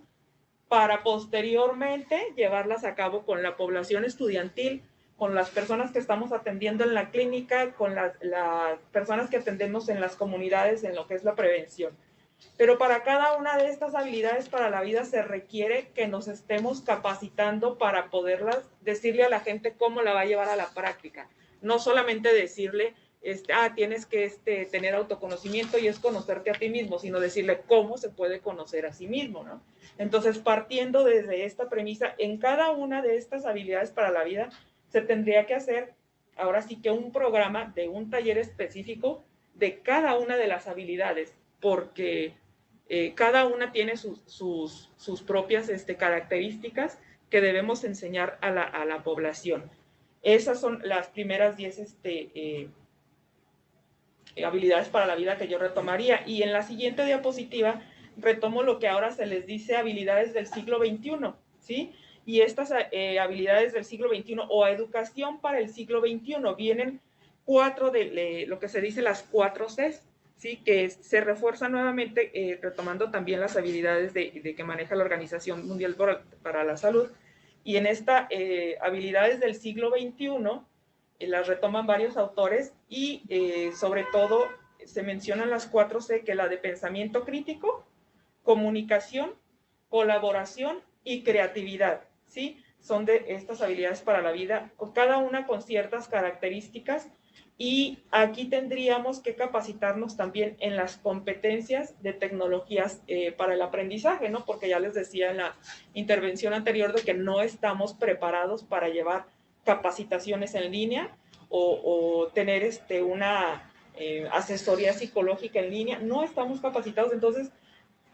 para posteriormente llevarlas a cabo con la población estudiantil, con las personas que estamos atendiendo en la clínica, con las personas que atendemos en las comunidades en lo que es la prevención. Pero para cada una de estas habilidades para la vida se requiere que nos estemos capacitando para poderlas decirle a la gente cómo la va a llevar a la práctica. No solamente decirle, tienes que tener autoconocimiento y es conocerte a ti mismo, sino decirle cómo se puede conocer a sí mismo, ¿no? Entonces, partiendo desde esta premisa, en cada una de estas habilidades para la vida se tendría que hacer, ahora sí que un programa de un taller específico de cada una de las habilidades, porque cada una tiene sus propias características que debemos enseñar a la población. Esas son las primeras 10 habilidades para la vida que yo retomaría. Y en la siguiente diapositiva retomo lo que ahora se les dice habilidades del siglo XXI, ¿sí? Y estas habilidades del siglo XXI o educación para el siglo XXI vienen 4 de lo que se dice las 4 Cs, ¿sí? Que se refuerzan nuevamente retomando también las habilidades de que maneja la Organización Mundial para la Salud. Y en esta habilidades del siglo XXI las retoman varios autores y sobre todo se mencionan las 4 C, que es la de pensamiento crítico, comunicación, colaboración y creatividad, ¿sí? Son de estas habilidades para la vida, cada una con ciertas características, y aquí tendríamos que capacitarnos también en las competencias de tecnologías para el aprendizaje, ¿no? Porque ya les decía en la intervención anterior de que no estamos preparados para llevar capacitaciones en línea o tener una asesoría psicológica en línea, no estamos capacitados. Entonces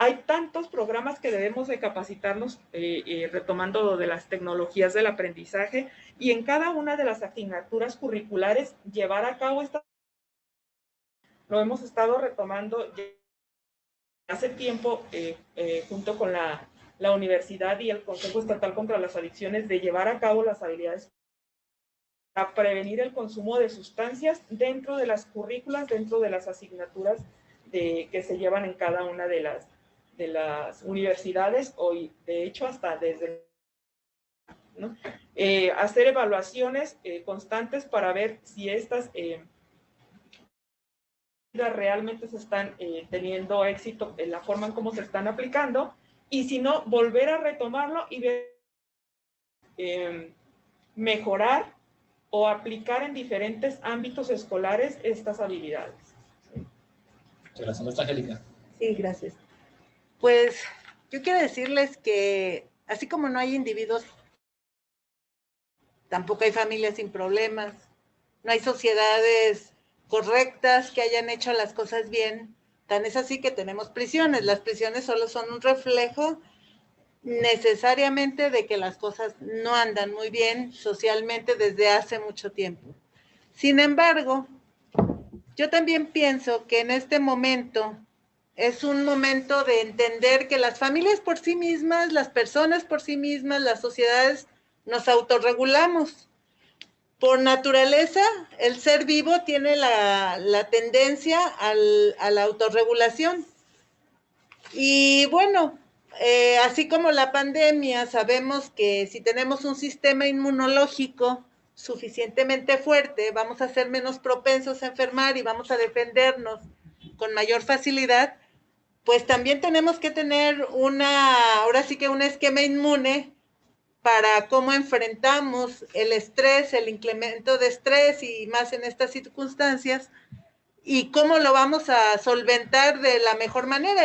hay tantos programas que debemos de capacitarnos retomando lo de las tecnologías del aprendizaje, y en cada una de las asignaturas curriculares llevar a cabo lo hemos estado retomando hace tiempo junto con la universidad y el Consejo Estatal contra las Adicciones, de llevar a cabo las habilidades para prevenir el consumo de sustancias dentro de las currículas, dentro de las asignaturas que se llevan en cada una de las universidades, o de hecho hasta desde, ¿no? Hacer evaluaciones constantes para ver si estas realmente se están teniendo éxito en la forma en cómo se están aplicando, y si no, volver a retomarlo y ver, mejorar o aplicar en diferentes ámbitos escolares estas habilidades. Muchas gracias, maestra Angélica. Sí, gracias. Pues yo quiero decirles que así como no hay individuos, tampoco hay familias sin problemas, no hay sociedades correctas que hayan hecho las cosas bien. Tan es así que tenemos prisiones. Las prisiones solo son un reflejo necesariamente de que las cosas no andan muy bien socialmente desde hace mucho tiempo. Sin embargo, yo también pienso que en este momento es un momento de entender que las familias por sí mismas, las personas por sí mismas, las sociedades, nos autorregulamos. Por naturaleza, el ser vivo tiene la tendencia a la autorregulación. Y bueno, así como la pandemia, sabemos que si tenemos un sistema inmunológico suficientemente fuerte, vamos a ser menos propensos a enfermar y vamos a defendernos con mayor facilidad, pues también tenemos que tener ahora sí que un esquema inmune para cómo enfrentamos el estrés, el incremento de estrés y más en estas circunstancias, y cómo lo vamos a solventar de la mejor manera.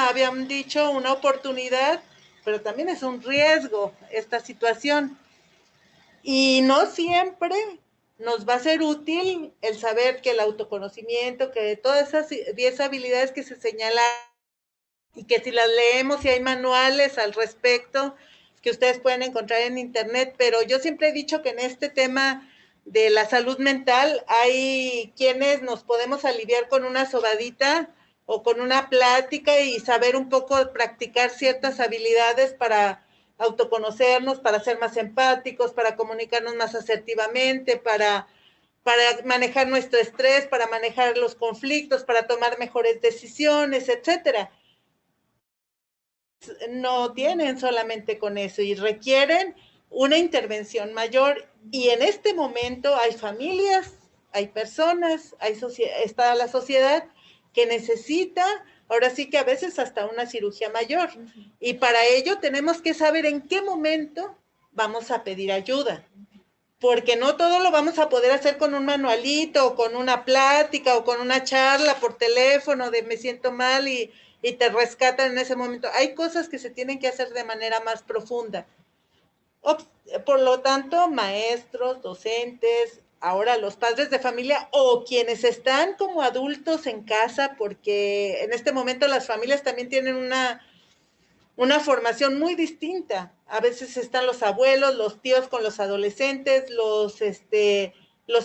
Habían dicho, una oportunidad, pero también es un riesgo esta situación. Y no siempre nos va a ser útil el saber que el autoconocimiento, que todas esas 10 habilidades que se señalan, y que si las leemos y hay manuales al respecto que ustedes pueden encontrar en internet, pero yo siempre he dicho que en este tema de la salud mental hay quienes nos podemos aliviar con una sobadita o con una plática y saber un poco practicar ciertas habilidades para autoconocernos, para ser más empáticos, para comunicarnos más asertivamente, para manejar nuestro estrés, para manejar los conflictos, para tomar mejores decisiones, etcétera. No tienen solamente con eso y requieren una intervención mayor, y en este momento hay familias, hay personas, está la sociedad que necesita, ahora sí que a veces hasta una cirugía mayor, y para ello tenemos que saber en qué momento vamos a pedir ayuda, porque no todo lo vamos a poder hacer con un manualito, o con una plática, o con una charla por teléfono de me siento mal y te rescatan en ese momento. Hay cosas que se tienen que hacer de manera más profunda. Por lo tanto, maestros, docentes, ahora los padres de familia o quienes están como adultos en casa, porque en este momento las familias también tienen una formación muy distinta. A veces están los abuelos, los tíos con los adolescentes, los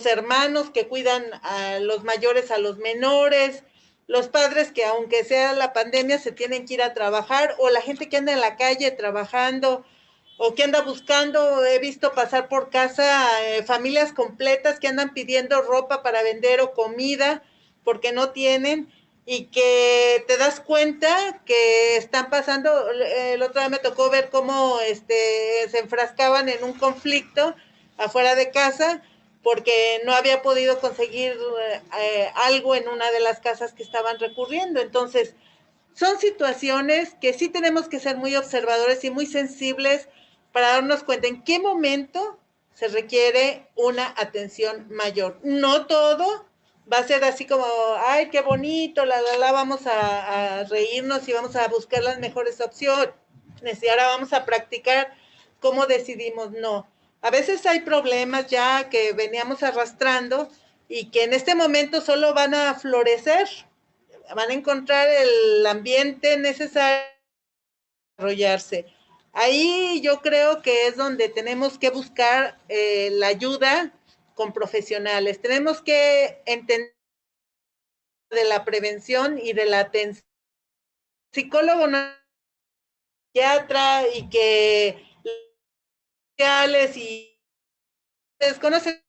hermanos que cuidan a los mayores, a los menores, los padres que aunque sea la pandemia se tienen que ir a trabajar, o la gente que anda en la calle trabajando, o que anda buscando. He visto pasar por casa familias completas que andan pidiendo ropa para vender o comida porque no tienen, y que te das cuenta que están pasando. El otro día me tocó ver cómo se enfrascaban en un conflicto afuera de casa porque no había podido conseguir algo en una de las casas que estaban recurriendo. Entonces, son situaciones que sí tenemos que ser muy observadores y muy sensibles para darnos cuenta en qué momento se requiere una atención mayor. No todo va a ser así como, ay, qué bonito, vamos a reírnos y vamos a buscar las mejores opciones y ahora vamos a practicar cómo decidimos. No, a veces hay problemas ya que veníamos arrastrando y que en este momento solo van a florecer, van a encontrar el ambiente necesario para desarrollarse. Ahí yo creo que es donde tenemos que buscar la ayuda con profesionales. Tenemos que entender de la prevención y de la atención. Psicólogo no es psiquiatra, y que sociales y desconoce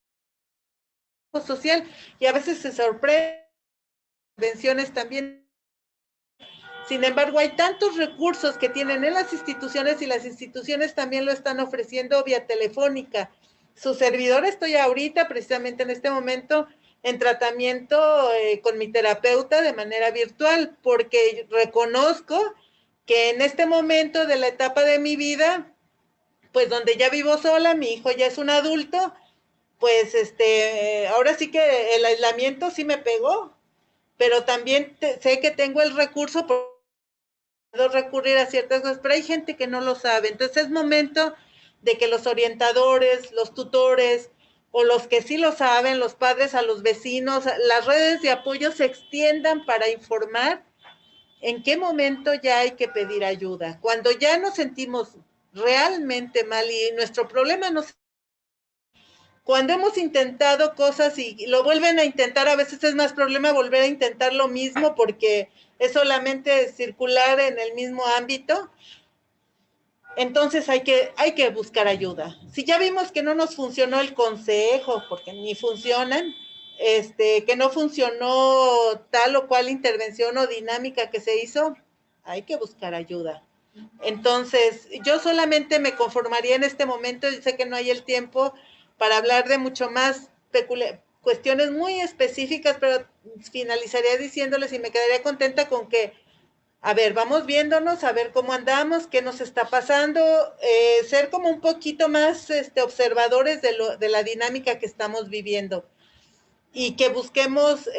social, y a veces se sorprende prevenciones también. Sin embargo, hay tantos recursos que tienen en las instituciones, y las instituciones también lo están ofreciendo vía telefónica. Su servidor, estoy ahorita, precisamente en este momento, en tratamiento con mi terapeuta de manera virtual, porque reconozco que en este momento de la etapa de mi vida, pues donde ya vivo sola, mi hijo ya es un adulto, pues ahora sí que el aislamiento sí me pegó, pero también sé que tengo el recurso por recurrir a ciertas cosas, pero hay gente que no lo sabe. Entonces es momento de que los orientadores, los tutores, o los que sí lo saben, los padres, a los vecinos, las redes de apoyo se extiendan para informar en qué momento ya hay que pedir ayuda. Cuando ya nos sentimos realmente mal y nuestro problema no se... Cuando hemos intentado cosas y lo vuelven a intentar, a veces es más problema volver a intentar lo mismo porque es solamente circular en el mismo ámbito. Entonces hay que buscar ayuda. Si ya vimos que no nos funcionó el consejo, porque ni funcionan, que no funcionó tal o cual intervención o dinámica que se hizo, hay que buscar ayuda. Entonces, yo solamente me conformaría en este momento, y sé que no hay el tiempo para hablar de mucho más cuestiones muy específicas, pero finalizaría diciéndoles y me quedaría contenta con que, a ver, vamos viéndonos, a ver cómo andamos, qué nos está pasando, ser como un poquito más observadores de la dinámica que estamos viviendo y que busquemos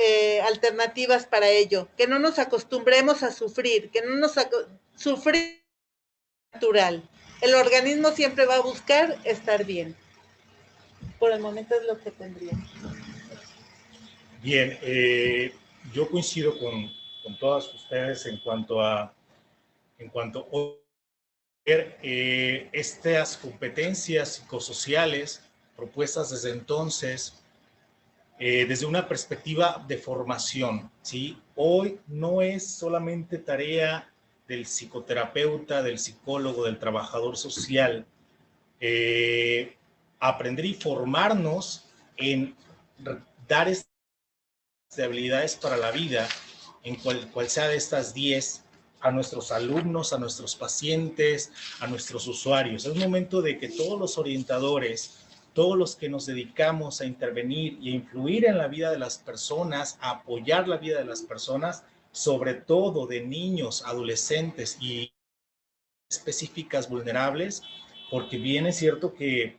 alternativas para ello, que no nos acostumbremos a sufrir, que no nos sufrir natural. El organismo siempre va a buscar estar bien. Por el momento es lo que tendría. Bien, yo coincido con todas ustedes en cuanto a estas competencias psicosociales propuestas desde entonces, desde una perspectiva de formación, ¿sí? Hoy no es solamente tarea del psicoterapeuta, del psicólogo, del trabajador social, aprender y formarnos en dar estas habilidades para la vida, en cual sea de estas 10, a nuestros alumnos, a nuestros pacientes, a nuestros usuarios. Es momento de que todos los orientadores, todos los que nos dedicamos a intervenir y a influir en la vida de las personas, a apoyar la vida de las personas, sobre todo de niños, adolescentes y específicas vulnerables, porque bien es cierto que,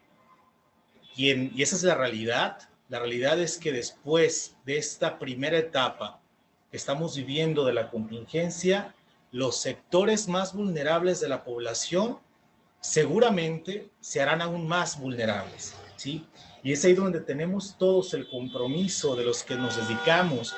y esa es la realidad es que después de esta primera etapa que estamos viviendo de la contingencia, los sectores más vulnerables de la población seguramente se harán aún más vulnerables, ¿sí? Y es ahí donde tenemos todos el compromiso de los que nos dedicamos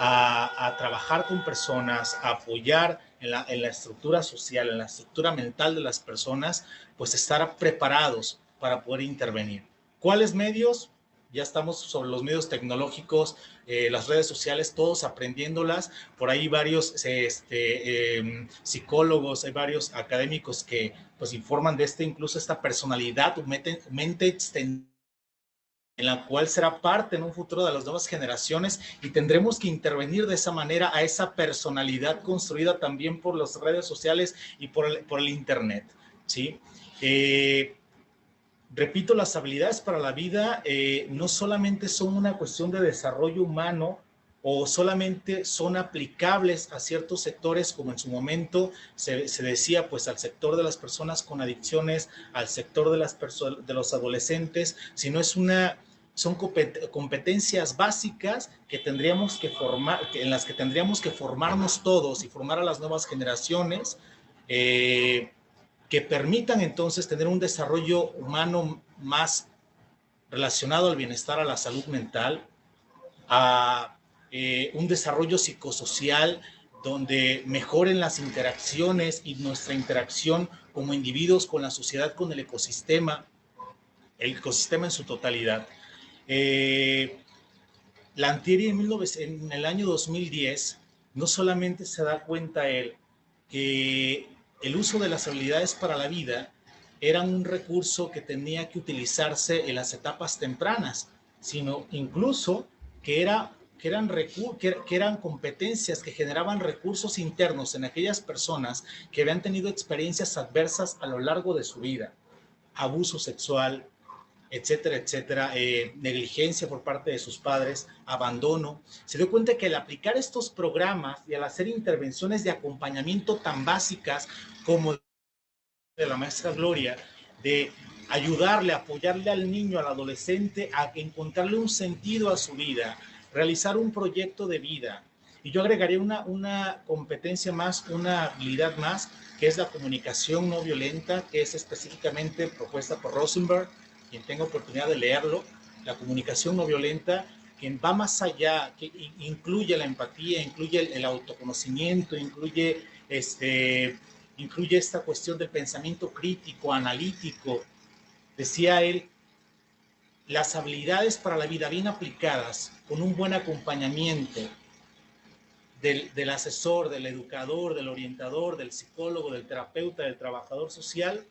a trabajar con personas, a apoyar en la estructura social, en la estructura mental de las personas, pues estar preparados para poder intervenir. ¿Cuáles medios? Ya estamos sobre los medios tecnológicos, las redes sociales, todos aprendiéndolas. Por ahí varios psicólogos, hay varios académicos que pues informan de incluso esta personalidad, mente extendida, en la cual será parte en un futuro de las nuevas generaciones y tendremos que intervenir de esa manera a esa personalidad construida también por las redes sociales y por el internet, ¿sí? Repito, las habilidades para la vida no solamente son una cuestión de desarrollo humano o solamente son aplicables a ciertos sectores, como en su momento se decía, pues al sector de las personas con adicciones, al sector de los adolescentes, sino son competencias básicas que tendríamos que formar, en las que tendríamos que formarnos todos y formar a las nuevas generaciones, que permitan entonces tener un desarrollo humano más relacionado al bienestar, a la salud mental, a un desarrollo psicosocial donde mejoren las interacciones y nuestra interacción como individuos con la sociedad, con el ecosistema en su totalidad. Lantieri en el año 2010 no solamente se da cuenta él que el uso de las habilidades para la vida eran un recurso que tenía que utilizarse en las etapas tempranas, sino incluso que eran competencias que generaban recursos internos en aquellas personas que habían tenido experiencias adversas a lo largo de su vida, abuso sexual, etcétera, etcétera, negligencia por parte de sus padres, abandono. Se dio cuenta que al aplicar estos programas y al hacer intervenciones de acompañamiento tan básicas como de la maestra Gloria, de ayudarle, apoyarle al niño, al adolescente a encontrarle un sentido a su vida, realizar un proyecto de vida. Y yo agregaría una competencia más, una habilidad más, que es la comunicación no violenta, que es específicamente propuesta por Rosenberg, quien tenga oportunidad de leerlo. La comunicación no violenta, que va más allá, que incluye la empatía, incluye el autoconocimiento, incluye esta cuestión del pensamiento crítico, analítico. Decía él, las habilidades para la vida bien aplicadas, con un buen acompañamiento del asesor, del educador, del orientador, del psicólogo, del terapeuta, del trabajador social,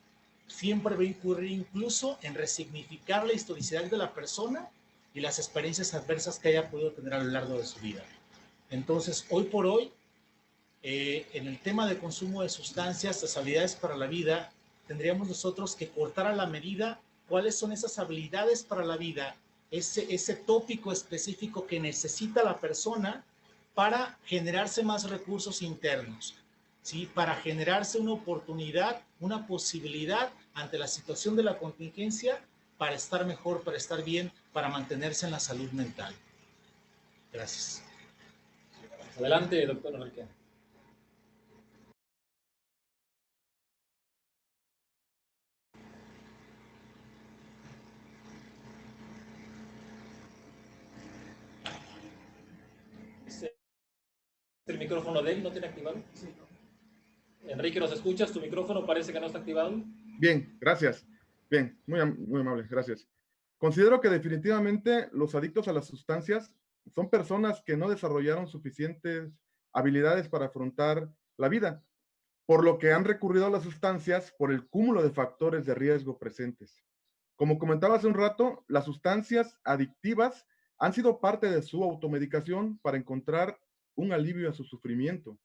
siempre va a incurrir incluso en resignificar la historicidad de la persona y las experiencias adversas que haya podido tener a lo largo de su vida. Entonces, hoy por hoy, En el tema de consumo de sustancias, las habilidades para la vida, tendríamos nosotros que cortar a la medida cuáles son esas habilidades para la vida, ese tópico específico que necesita la persona para generarse más recursos internos, ¿sí? Para generarse una oportunidad, una posibilidad ante la situación de la contingencia para estar mejor, para estar bien, para mantenerse en la salud mental. Gracias. Adelante, doctor Enrique. ¿El micrófono de él no tiene activado? Sí. Enrique, ¿nos escuchas? Tu micrófono parece que no está activado. Bien, gracias. Bien, muy amable, gracias. Considero que definitivamente los adictos a las sustancias son personas que no desarrollaron suficientes habilidades para afrontar la vida, por lo que han recurrido a las sustancias por el cúmulo de factores de riesgo presentes. Como comentaba hace un rato, las sustancias adictivas han sido parte de su automedicación para encontrar un alivio a su sufrimiento,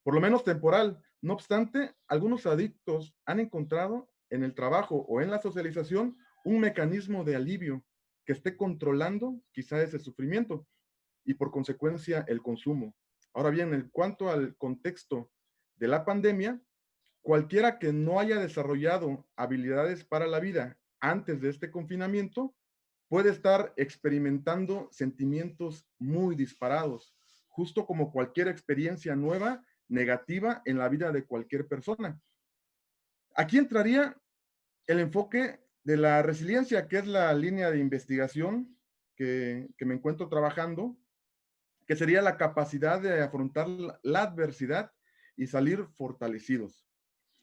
por lo menos temporal. No obstante, algunos adictos han encontrado en el trabajo o en la socialización un mecanismo de alivio que esté controlando quizá ese sufrimiento y por consecuencia el consumo. Ahora bien, en cuanto al contexto de la pandemia, cualquiera que no haya desarrollado habilidades para la vida antes de este confinamiento puede estar experimentando sentimientos muy disparados, justo como cualquier experiencia nueva negativa en la vida de cualquier persona. Aquí entraría el enfoque de la resiliencia, que es la línea de investigación que me encuentro trabajando, que sería la capacidad de afrontar la adversidad y salir fortalecidos.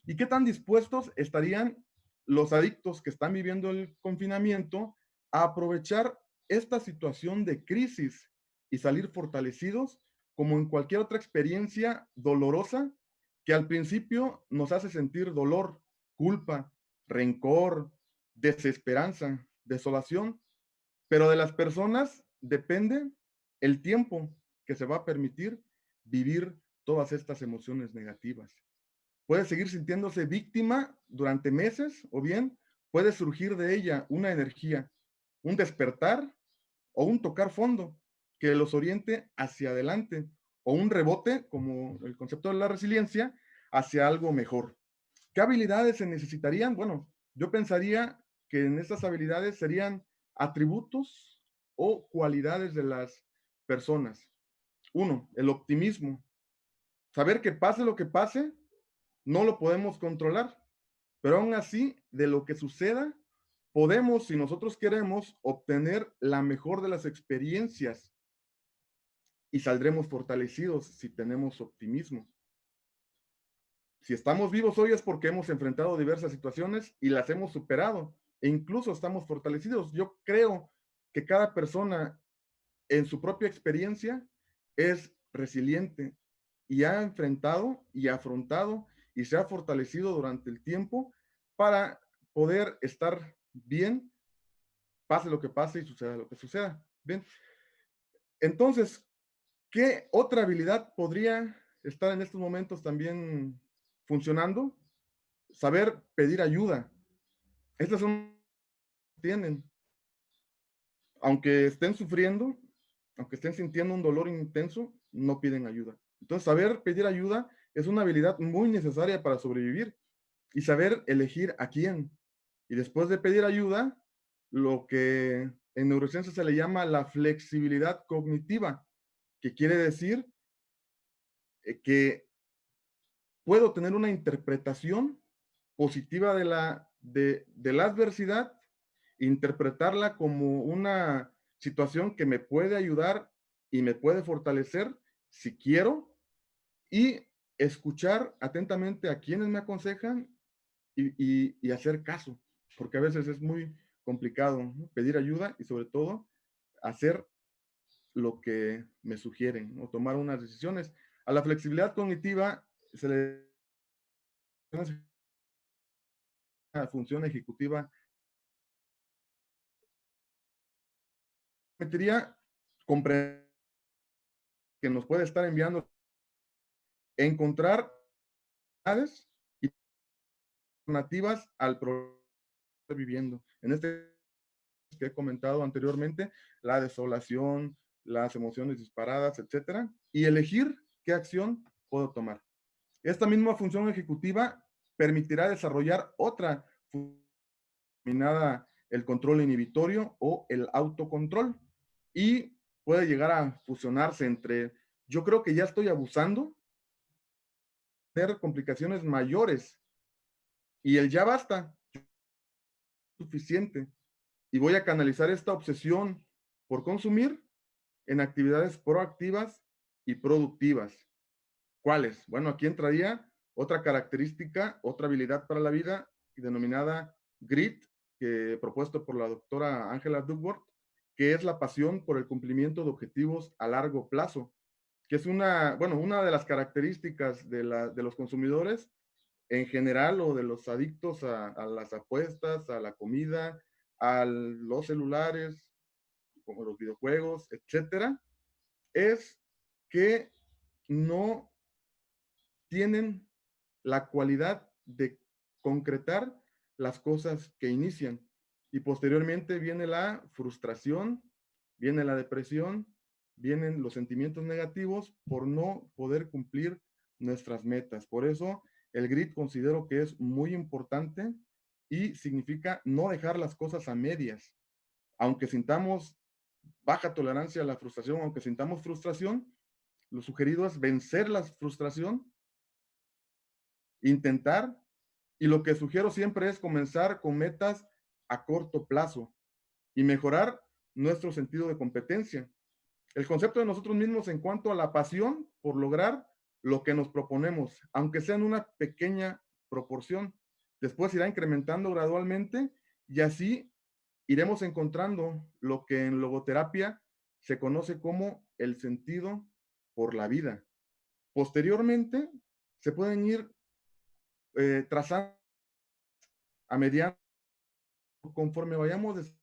¿Y qué tan dispuestos estarían los adictos que están viviendo el confinamiento a aprovechar esta situación de crisis y salir fortalecidos como en cualquier otra experiencia dolorosa que al principio nos hace sentir dolor, culpa, rencor, desesperanza, desolación, pero de las personas depende el tiempo que se va a permitir vivir todas estas emociones negativas? Puede seguir sintiéndose víctima durante meses o bien puede surgir de ella una energía, un despertar o un tocar fondo que los oriente hacia adelante o un rebote, como el concepto de la resiliencia, hacia algo mejor. ¿Qué habilidades se necesitarían? Bueno, yo pensaría que en estas habilidades serían atributos o cualidades de las personas. Uno, el optimismo. Saber que pase lo que pase, no lo podemos controlar, pero aún así, de lo que suceda, podemos, si nosotros queremos, obtener la mejor de las experiencias y saldremos fortalecidos si tenemos optimismo. Si estamos vivos hoy es porque hemos enfrentado diversas situaciones y las hemos superado e incluso estamos fortalecidos. Yo creo que cada persona en su propia experiencia es resiliente y ha enfrentado y afrontado y se ha fortalecido durante el tiempo para poder estar bien, pase lo que pase y suceda lo que suceda. Bien. Entonces, ¿qué otra habilidad podría estar en estos momentos también funcionando? Saber pedir ayuda. Estas son tienen. Aunque estén sufriendo, aunque estén sintiendo un dolor intenso, no piden ayuda. Entonces, saber pedir ayuda es una habilidad muy necesaria para sobrevivir y saber elegir a quién. Y después de pedir ayuda, lo que en neurociencia se le llama la flexibilidad cognitiva, que quiere decir que puedo tener una interpretación positiva de la adversidad, interpretarla como una situación que me puede ayudar y me puede fortalecer si quiero, y escuchar atentamente a quienes me aconsejan y hacer caso, porque a veces es muy complicado, ¿no? Pedir ayuda y sobre todo hacer lo que me sugieren o tomar unas decisiones. A la flexibilidad cognitiva se le una función ejecutiva. Permitiría comprender que nos puede estar enviando encontrar alternativas al problema que estoy viviendo. En este que he comentado anteriormente, la desolación, las emociones disparadas, etcétera, y elegir qué acción puedo tomar. Esta misma función ejecutiva permitirá desarrollar otra denominada el control inhibitorio o el autocontrol, y puede llegar a fusionarse entre yo creo que ya estoy abusando, tener complicaciones mayores, y el ya basta, suficiente, y voy a canalizar esta obsesión por consumir en actividades proactivas y productivas. ¿Cuáles? Bueno, aquí entraría otra característica, otra habilidad para la vida denominada GRIT, que propuesto por la doctora Angela Duckworth, que es la pasión por el cumplimiento de objetivos a largo plazo, que es una de las características de los consumidores en general, o de los adictos a las apuestas, a la comida, a los celulares, como los videojuegos, etcétera, es que no tienen la cualidad de concretar las cosas que inician. Y posteriormente viene la frustración, viene la depresión, vienen los sentimientos negativos por no poder cumplir nuestras metas. Por eso el GRIT considero que es muy importante y significa no dejar las cosas a medias. Aunque sintamos baja tolerancia a la frustración, aunque sintamos frustración, lo sugerido es vencer la frustración, intentar, y lo que sugiero siempre es comenzar con metas a corto plazo y mejorar nuestro sentido de competencia. El concepto de nosotros mismos en cuanto a la pasión por lograr lo que nos proponemos, aunque sea en una pequeña proporción, después irá incrementando gradualmente, y así iremos encontrando lo que en logoterapia se conoce como el sentido por la vida. Posteriormente, se pueden ir trazando a mediano conforme vayamos de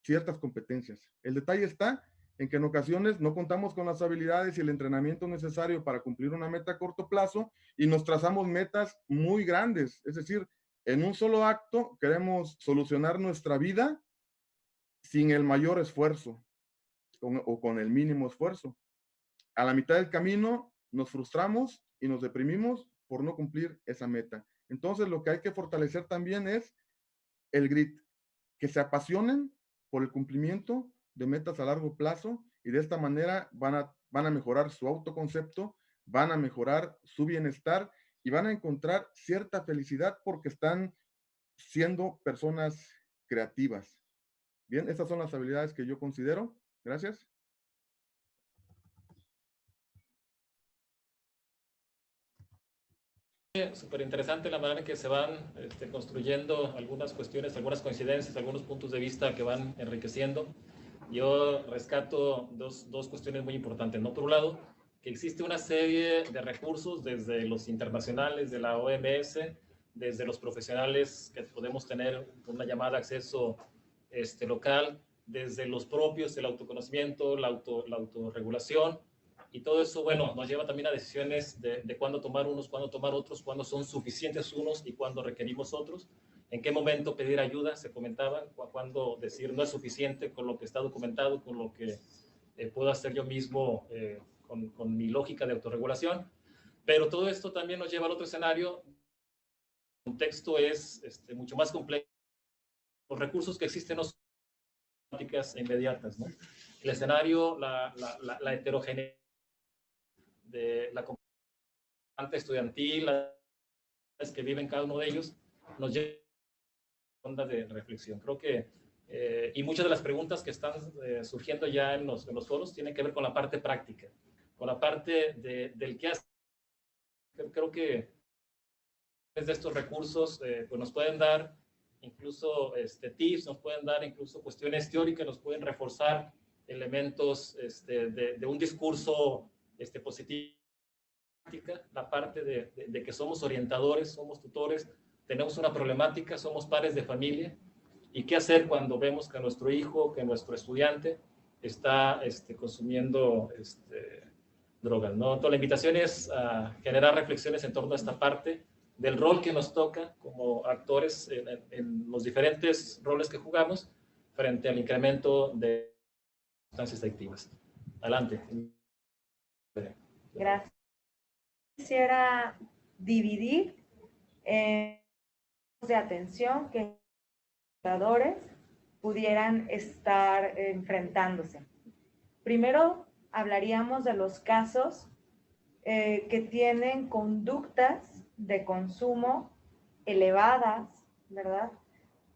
ciertas competencias. El detalle está en que en ocasiones no contamos con las habilidades y el entrenamiento necesario para cumplir una meta a corto plazo, y nos trazamos metas muy grandes. Es decir, en un solo acto queremos solucionar nuestra vida sin el mayor esfuerzo o con el mínimo esfuerzo. A la mitad del camino nos frustramos y nos deprimimos por no cumplir esa meta. Entonces, lo que hay que fortalecer también es el GRIT, que se apasionen por el cumplimiento de metas a largo plazo, y de esta manera van a mejorar su autoconcepto, van a mejorar su bienestar y van a encontrar cierta felicidad porque están siendo personas creativas. Bien, estas son las habilidades que yo considero. Gracias. Súper interesante la manera en que se van construyendo algunas cuestiones, algunas coincidencias, algunos puntos de vista que van enriqueciendo. Yo rescato dos cuestiones muy importantes, ¿no? Por un lado, que existe una serie de recursos desde los internacionales, de la OMS, desde los profesionales que podemos tener una llamada de acceso local, desde los propios, el autoconocimiento, la autorregulación, y todo eso, bueno, nos lleva también a decisiones de cuándo tomar unos, cuándo tomar otros, cuándo son suficientes unos y cuándo requerimos otros, en qué momento pedir ayuda, se comentaba, cuándo decir no es suficiente con lo que está documentado, con lo que puedo hacer yo mismo con mi lógica de autorregulación. Pero todo esto también nos lleva al otro escenario. El contexto es mucho más complejo. Los recursos que existen no son prácticas inmediatas, ¿no? El escenario, la heterogeneidad de la comunidad estudiantil, las que viven cada uno de ellos, nos lleva a una onda de reflexión. Creo que, y muchas de las preguntas que están surgiendo ya en los foros tienen que ver con la parte práctica, con la parte del qué hacer. Creo que desde estos recursos pues nos pueden dar incluso tips, nos pueden dar incluso cuestiones teóricas, nos pueden reforzar elementos de un discurso positivo, la parte de que somos orientadores, somos tutores, tenemos una problemática, somos padres de familia, y qué hacer cuando vemos que nuestro hijo, que nuestro estudiante está consumiendo drogas, ¿no? Entonces, la invitación es a generar reflexiones en torno a esta parte del rol que nos toca como actores en los diferentes roles que jugamos frente al incremento de sustancias adictivas. Adelante. Gracias. Quisiera dividir de atención que los educadores pudieran estar enfrentándose. Primero hablaríamos de los casos que tienen conductas de consumo elevadas, ¿verdad?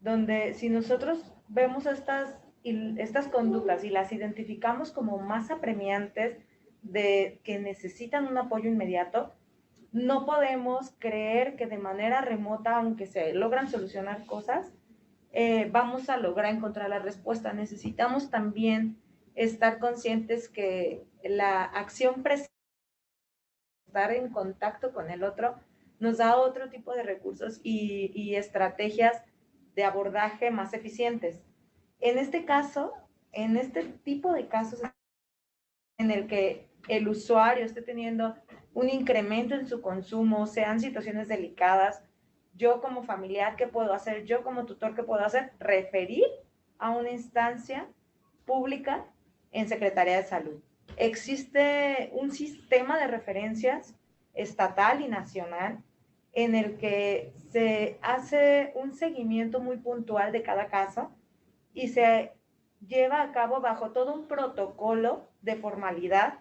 Donde si nosotros vemos estas conductas y las identificamos como más apremiantes de que necesitan un apoyo inmediato, no podemos creer que de manera remota, aunque se logran solucionar cosas, vamos a lograr encontrar la respuesta. Necesitamos también estar conscientes que la acción presente, estar en contacto con el otro, nos da otro tipo de recursos y estrategias de abordaje más eficientes. En este caso, en este tipo de casos en el que el usuario esté teniendo un incremento en su consumo, sean situaciones delicadas, yo como familiar, ¿qué puedo hacer? Yo como tutor, ¿qué puedo hacer? Referir a una instancia pública en Secretaría de Salud. Existe un sistema de referencias estatal y nacional en el que se hace un seguimiento muy puntual de cada caso y se lleva a cabo bajo todo un protocolo de formalidad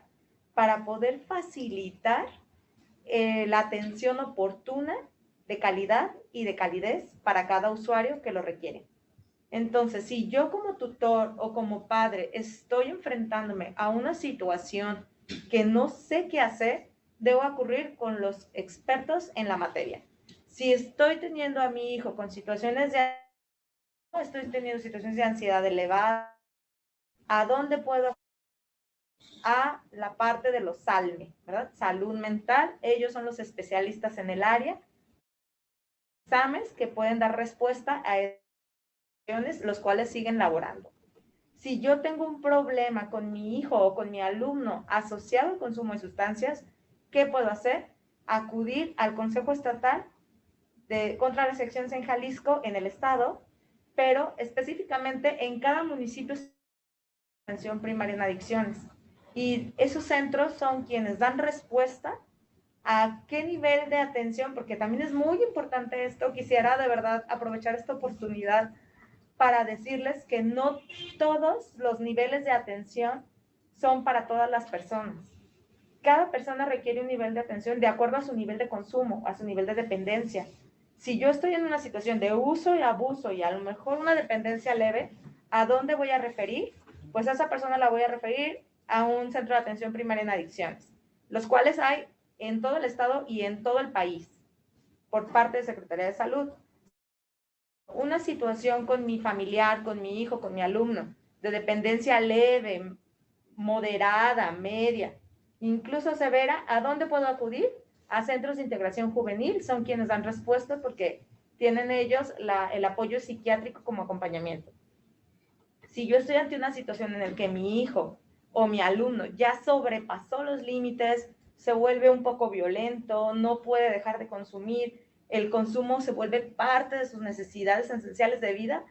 para poder facilitar la atención oportuna, de calidad y de calidez para cada usuario que lo requiere. Entonces, si yo como tutor o como padre estoy enfrentándome a una situación que no sé qué hacer, debo acudir con los expertos en la materia. Si estoy teniendo a mi hijo con situaciones de ansiedad elevada, ¿a dónde puedo? A la parte de los SALME, ¿verdad? Salud mental, ellos son los especialistas en el área, exámenes que pueden dar respuesta a estas, los cuales siguen laborando. Si yo tengo un problema con mi hijo o con mi alumno asociado al consumo de sustancias, ¿qué puedo hacer? Acudir al Consejo Estatal contra las Adicciones en Jalisco, en el estado, pero específicamente en cada municipio de atención primaria en adicciones. Y esos centros son quienes dan respuesta a qué nivel de atención, porque también es muy importante esto. Quisiera de verdad aprovechar esta oportunidad para decirles que no todos los niveles de atención son para todas las personas. Cada persona requiere un nivel de atención de acuerdo a su nivel de consumo, a su nivel de dependencia. Si yo estoy en una situación de uso y abuso y a lo mejor una dependencia leve, ¿a dónde voy a referir? Pues a esa persona la voy a referir a un centro de atención primaria en adicciones, los cuales hay en todo el estado y en todo el país, por parte de Secretaría de Salud. Una situación con mi familiar, con mi hijo, con mi alumno, de dependencia leve, moderada, media, incluso severa, ¿a dónde puedo acudir? A centros de integración juvenil, son quienes dan respuesta porque tienen ellos el apoyo psiquiátrico como acompañamiento. Si yo estoy ante una situación en la que mi hijo o mi alumno ya sobrepasó los límites, se vuelve un poco violento, no puede dejar de consumir, el consumo se vuelve parte de sus necesidades esenciales de vida,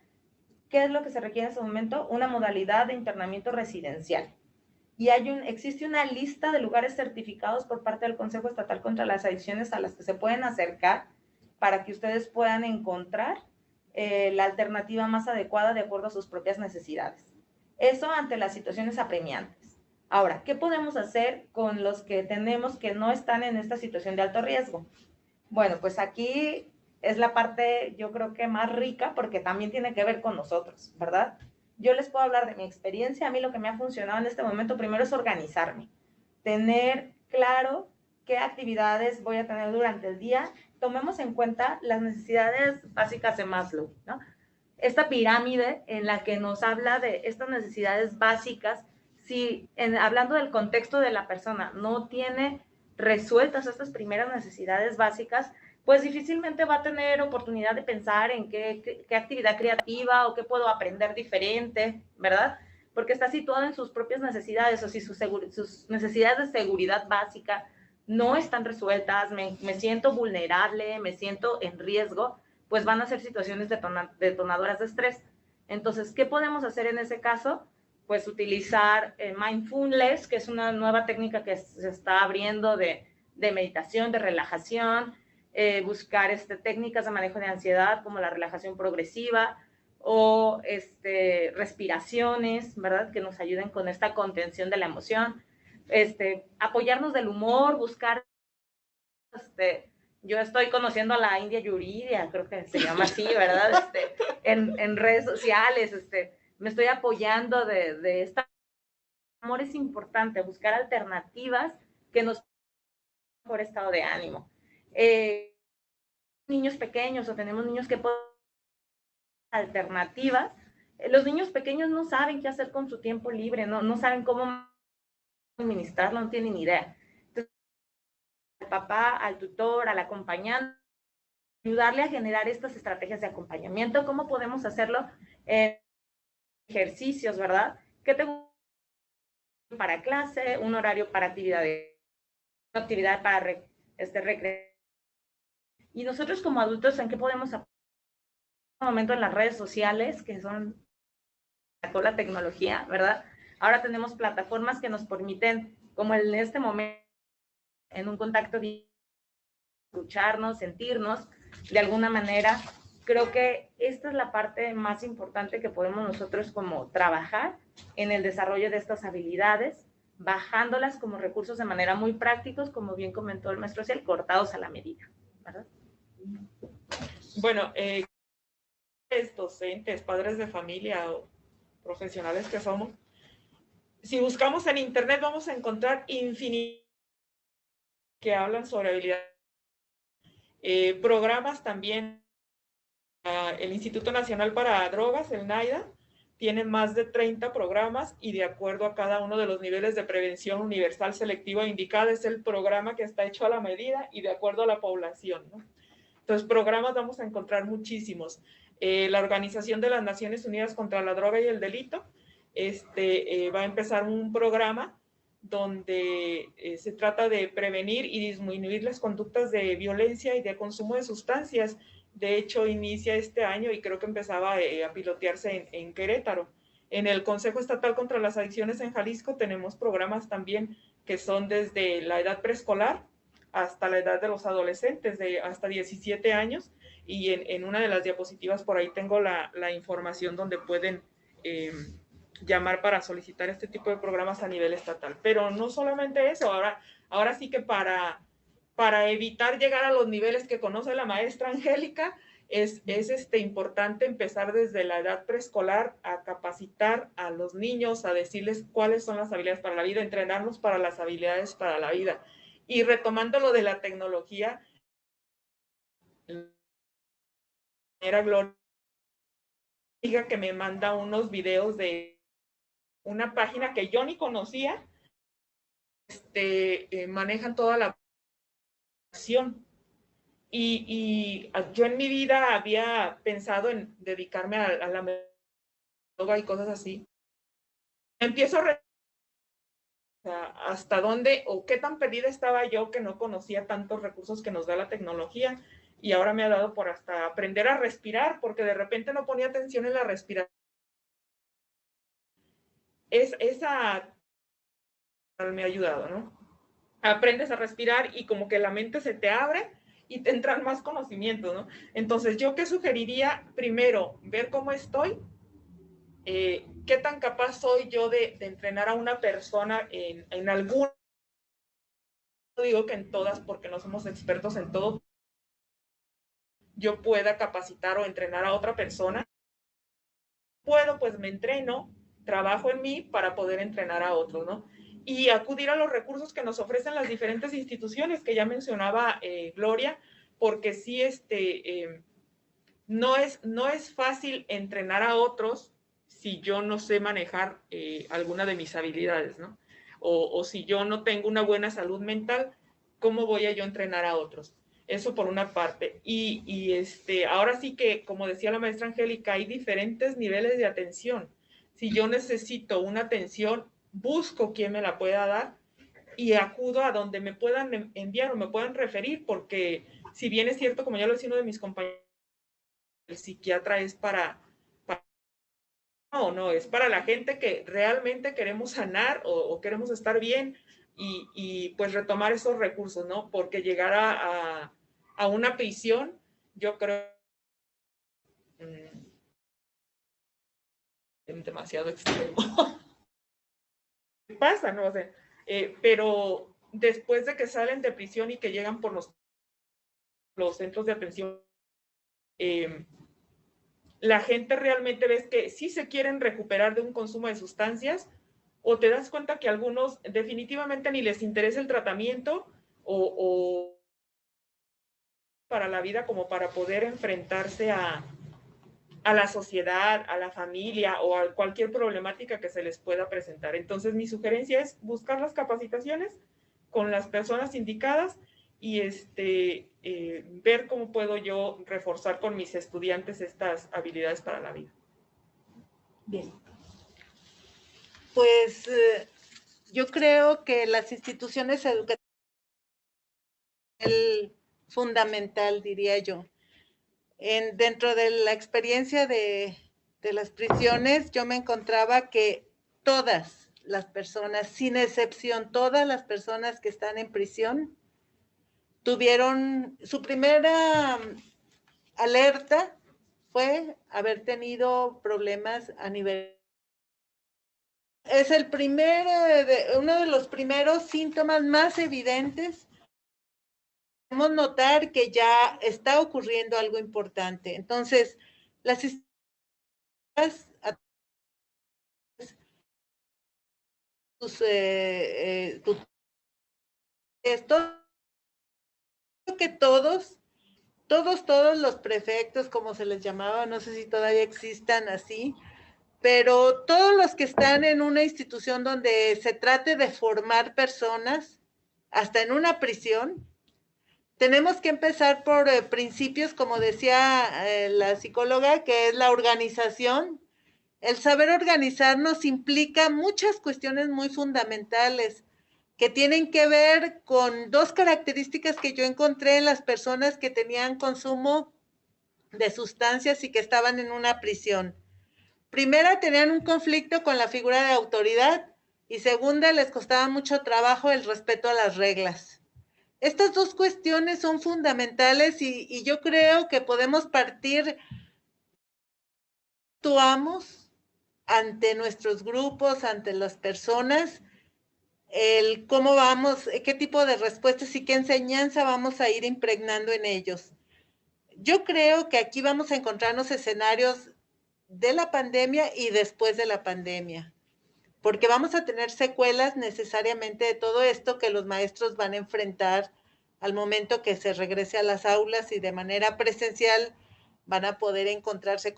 ¿qué es lo que se requiere en ese momento? Una modalidad de internamiento residencial. Y existe una lista de lugares certificados por parte del Consejo Estatal contra las Adicciones a las que se pueden acercar para que ustedes puedan encontrar la alternativa más adecuada de acuerdo a sus propias necesidades. Eso ante las situaciones apremiantes. Ahora, ¿qué podemos hacer con los que tenemos que no están en esta situación de alto riesgo? Bueno, pues aquí es la parte, yo creo que más rica, porque también tiene que ver con nosotros, ¿verdad? Yo les puedo hablar de mi experiencia. A mí lo que me ha funcionado en este momento primero es organizarme, tener claro qué actividades voy a tener durante el día. Tomemos en cuenta las necesidades básicas de Maslow, ¿no? Esta pirámide en la que nos habla de estas necesidades básicas, si hablando del contexto de la persona no tiene resueltas estas primeras necesidades básicas, pues difícilmente va a tener oportunidad de pensar en qué actividad creativa o qué puedo aprender diferente, ¿verdad? porque está situado en sus propias necesidades, o si sus necesidades de seguridad básica no están resueltas, me siento vulnerable, me siento en riesgo, pues van a ser situaciones detonadoras de estrés. Entonces, ¿qué podemos hacer en ese caso? Pues utilizar mindfulness, que es una nueva técnica que se está abriendo de meditación, de relajación, buscar técnicas de manejo de ansiedad como la relajación progresiva o respiraciones, ¿verdad? Que nos ayuden con esta contención de la emoción, apoyarnos del humor, buscar, yo estoy conociendo a la India Yuridia, creo que se llama así, ¿verdad? En redes sociales, me estoy apoyando de esta. El amor es importante, buscar alternativas que nos mejor estado de ánimo. Niños pequeños o tenemos niños que pueden alternativas. Los niños pequeños no saben qué hacer con su tiempo libre, no saben cómo administrarlo, no tienen ni idea. Entonces, al papá, al tutor, al acompañante, ayudarle a generar estas estrategias de acompañamiento. ¿Cómo podemos hacerlo? Ejercicios, ¿verdad? ¿Qué te gusta para clase? Un horario para actividades, una actividad para recreación. Y nosotros como adultos, ¿en qué podemos apoyar? En este momento en las redes sociales, que son la tecnología, ¿verdad? Ahora tenemos plataformas que nos permiten, como en este momento, en un contacto, escucharnos, sentirnos de alguna manera. Creo que esta es la parte más importante que podemos nosotros como trabajar en el desarrollo de estas habilidades, bajándolas como recursos de manera muy prácticos, como bien comentó el maestro Ciel, cortados a la medida, ¿verdad? Bueno, docentes, padres de familia o profesionales que somos, si buscamos en internet vamos a encontrar infinidad que hablan sobre habilidades. Programas también, el Instituto Nacional para Drogas, el NAIDA, tiene más de 30 programas y de acuerdo a cada uno de los niveles de prevención universal, selectiva e indicada, es el programa que está hecho a la medida y de acuerdo a la población, ¿no? Entonces, programas vamos a encontrar muchísimos. La Organización de las Naciones Unidas contra la Droga y el Delito va a empezar un programa donde se trata de prevenir y disminuir las conductas de violencia y de consumo de sustancias. De hecho, inicia este año y creo que empezaba a pilotearse en Querétaro. En el Consejo Estatal contra las Adicciones en Jalisco tenemos programas también que son desde la edad preescolar hasta la edad de los adolescentes, de hasta 17 años, y en una de las diapositivas por ahí tengo la información donde pueden llamar para solicitar este tipo de programas a nivel estatal. Pero no solamente eso, ahora sí que para evitar llegar a los niveles que conoce la maestra Angélica, es importante empezar desde la edad preescolar a capacitar a los niños, a decirles cuáles son las habilidades para la vida, entrenarlos para las habilidades para la vida. Y retomando lo de la tecnología, era Gloria que me manda unos videos de una página que yo ni conocía, manejan toda la acción. Y yo en mi vida había pensado en dedicarme a la yoga y cosas así. Empiezo a hasta dónde o qué tan perdida estaba yo que no conocía tantos recursos que nos da la tecnología, y ahora me ha dado por hasta aprender a respirar, porque de repente no ponía atención en la respiración. Esa me ha ayudado, ¿no? Aprendes a respirar y como que la mente se te abre y te entran más conocimientos, ¿no? Entonces, ¿yo qué sugeriría? Primero, ver cómo estoy, qué tan capaz soy yo de entrenar a una persona en algún, no digo que en todas porque no somos expertos en todo, yo pueda capacitar o entrenar a otra persona. Puedo, pues me entreno, trabajo en mí para poder entrenar a otros, ¿no? Y acudir a los recursos que nos ofrecen las diferentes instituciones que ya mencionaba Gloria, porque sí, no es fácil entrenar a otros si yo no sé manejar alguna de mis habilidades, ¿no? O si yo no tengo una buena salud mental, ¿cómo voy a yo entrenar a otros? Eso por una parte. Y ahora sí que, como decía la maestra Angélica, hay diferentes niveles de atención. Si yo necesito una atención, busco quién me la pueda dar y acudo a donde me puedan enviar o me puedan referir, porque si bien es cierto, como ya lo decía uno de mis compañeros, el psiquiatra es no, es para la gente que realmente queremos sanar o queremos estar bien y pues retomar esos recursos, ¿no? Porque llegar a una prisión, yo creo demasiado extremo. Pasa, ¿no? O sea, pero después de que salen de prisión y que llegan por los centros de atención, la gente realmente ves que sí se quieren recuperar de un consumo de sustancias, o te das cuenta que a algunos definitivamente ni les interesa el tratamiento o para la vida como para poder enfrentarse a la sociedad, a la familia o a cualquier problemática que se les pueda presentar. Entonces, mi sugerencia es buscar las capacitaciones con las personas indicadas y ver cómo puedo yo reforzar con mis estudiantes estas habilidades para la vida. Bien. Pues yo creo que las instituciones educativas es fundamental, diría yo. Dentro de la experiencia de las prisiones, yo me encontraba que todas las personas, sin excepción, todas las personas que están en prisión, tuvieron su primera alerta fue haber tenido problemas a nivel. Es uno de los primeros síntomas más evidentes. Podemos notar que ya está ocurriendo algo importante. Entonces, las esto que todos los prefectos, como se les llamaba, no sé si todavía existan así, pero todos los que están en una institución donde se trate de formar personas, hasta en una prisión, tenemos que empezar por principios, como decía la psicóloga, que es la organización. El saber organizarnos implica muchas cuestiones muy fundamentales que tienen que ver con dos características que yo encontré en las personas que tenían consumo de sustancias y que estaban en una prisión. Primera, tenían un conflicto con la figura de autoridad y segunda, les costaba mucho trabajo el respeto a las reglas. Estas dos cuestiones son fundamentales y yo creo que podemos partir, actuamos ante nuestros grupos, ante las personas, el cómo vamos, qué tipo de respuestas y qué enseñanza vamos a ir impregnando en ellos. Yo creo que aquí vamos a encontrarnos escenarios de la pandemia y después de la pandemia, porque vamos a tener secuelas necesariamente de todo esto que los maestros van a enfrentar al momento que se regrese a las aulas y de manera presencial van a poder encontrarse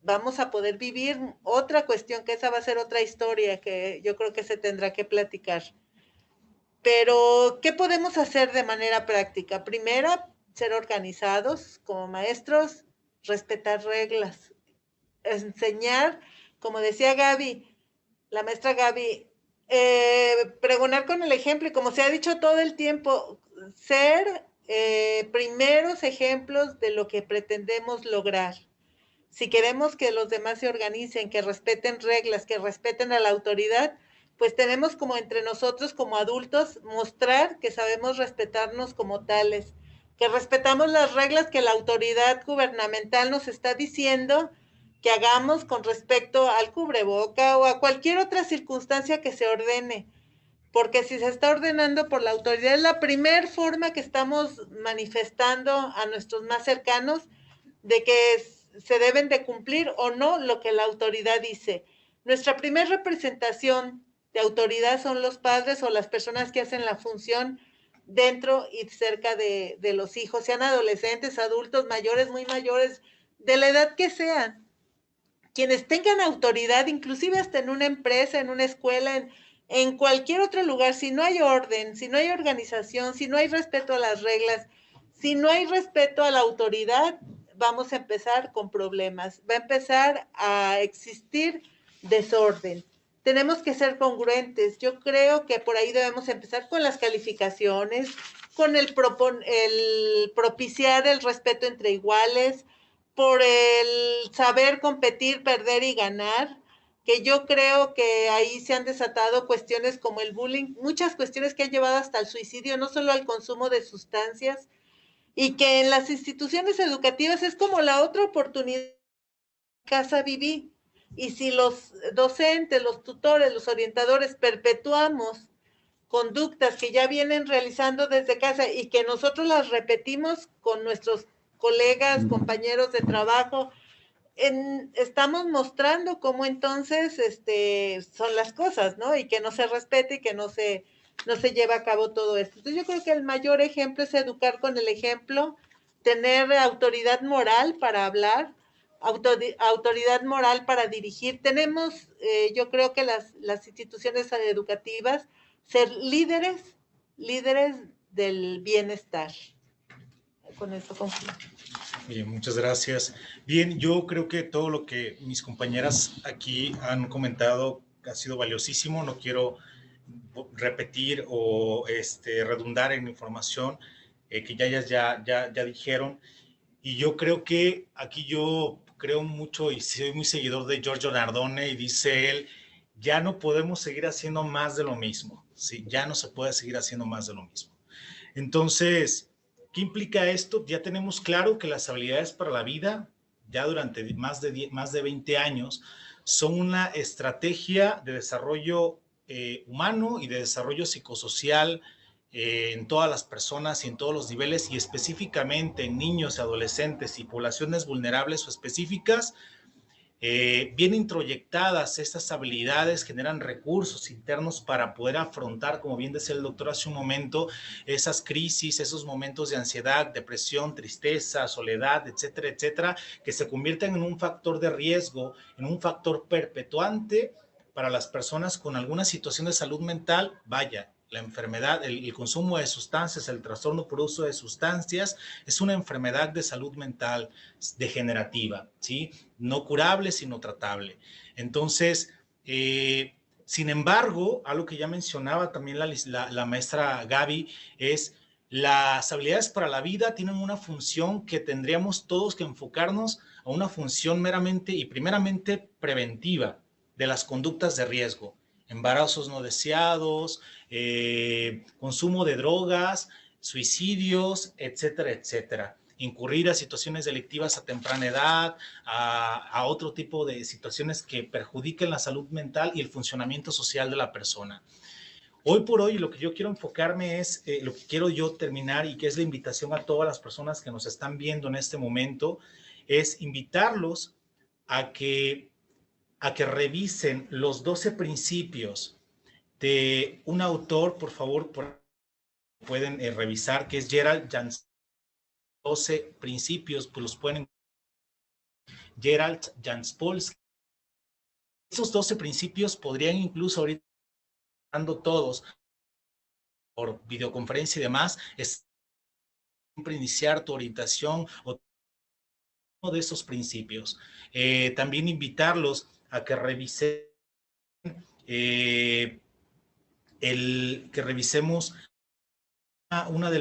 vamos a poder vivir otra cuestión, que esa va a ser otra historia que yo creo que se tendrá que platicar. Pero, ¿qué podemos hacer de manera práctica? Primero, ser organizados como maestros, respetar reglas, enseñar, como decía Gaby, la maestra Gaby, pregonar con el ejemplo y como se ha dicho todo el tiempo, ser primeros ejemplos de lo que pretendemos lograr. Si queremos que los demás se organicen, que respeten reglas, que respeten a la autoridad, pues tenemos como entre nosotros, como adultos, mostrar que sabemos respetarnos como tales, que respetamos las reglas que la autoridad gubernamental nos está diciendo que hagamos con respecto al cubreboca o a cualquier otra circunstancia que se ordene. Porque si se está ordenando por la autoridad, es la primera forma que estamos manifestando a nuestros más cercanos de que se deben de cumplir o no lo que la autoridad dice. Nuestra primera representación de autoridad son los padres o las personas que hacen la función dentro y cerca de los hijos, sean adolescentes, adultos, mayores, muy mayores, de la edad que sean. Quienes tengan autoridad, inclusive hasta en una empresa, en una escuela, en cualquier otro lugar, si no hay orden, si no hay organización, si no hay respeto a las reglas, si no hay respeto a la autoridad, vamos a empezar con problemas. Va a empezar a existir desorden. Tenemos que ser congruentes. Yo creo que por ahí debemos empezar con las calificaciones, con el propiciar el respeto entre iguales, por el saber competir, perder y ganar, que yo creo que ahí se han desatado cuestiones como el bullying, muchas cuestiones que han llevado hasta el suicidio, no solo al consumo de sustancias, y que en las instituciones educativas es como la otra oportunidad de casa viví. Y si los docentes, los tutores, los orientadores perpetuamos conductas que ya vienen realizando desde casa y que nosotros las repetimos con nuestros colegas, compañeros de trabajo, estamos mostrando cómo entonces son las cosas, ¿no? Y que no se respete y que no se lleva a cabo todo esto. Entonces yo creo que el mayor ejemplo es educar con el ejemplo, tener autoridad moral para hablar, autoridad moral para dirigir. Tenemos, yo creo que las instituciones educativas, ser líderes del bienestar. Con eso concluyo. Bien, muchas gracias. Bien, yo creo que todo lo que mis compañeras aquí han comentado ha sido valiosísimo. No quiero repetir o redundar en información que ya dijeron. Y yo creo que aquí yo creo mucho y soy muy seguidor de Giorgio Nardone, y dice él, ya no podemos seguir haciendo más de lo mismo. Sí, ya no se puede seguir haciendo más de lo mismo. Entonces, ¿qué implica esto? Ya tenemos claro que las habilidades para la vida, ya durante más de 20 años, son una estrategia de desarrollo humano y de desarrollo psicosocial en todas las personas y en todos los niveles, y específicamente en niños y adolescentes y poblaciones vulnerables o específicas. Bien introyectadas estas habilidades generan recursos internos para poder afrontar, como bien decía el doctor hace un momento, esas crisis, esos momentos de ansiedad, depresión, tristeza, soledad, etcétera, etcétera, que se convierten en un factor de riesgo, en un factor perpetuante para las personas con alguna situación de salud mental. Vaya, la enfermedad, el consumo de sustancias, el trastorno por uso de sustancias es una enfermedad de salud mental degenerativa, ¿sí? No curable, sino tratable. Entonces, sin embargo, algo que ya mencionaba también la maestra Gaby es las habilidades para la vida tienen una función que tendríamos todos que enfocarnos a una función meramente y primeramente preventiva de las conductas de riesgo. Embarazos no deseados, consumo de drogas, suicidios, etcétera, etcétera. Incurrir a situaciones delictivas a temprana edad, a otro tipo de situaciones que perjudiquen la salud mental y el funcionamiento social de la persona. Hoy por hoy lo que yo quiero enfocarme es, lo que quiero yo terminar, y que es la invitación a todas las personas que nos están viendo en este momento, es invitarlos a que revisen los 12 principios de un autor, por favor, pueden revisar, que es Gerald Jaspolsky. 12 principios, pues los pueden Gerald Jaspolsky. Esos 12 principios podrían incluso ahorita dando todos por videoconferencia y demás, es siempre iniciar tu orientación o uno de esos principios. También invitarlos a que revisen que revisemos una de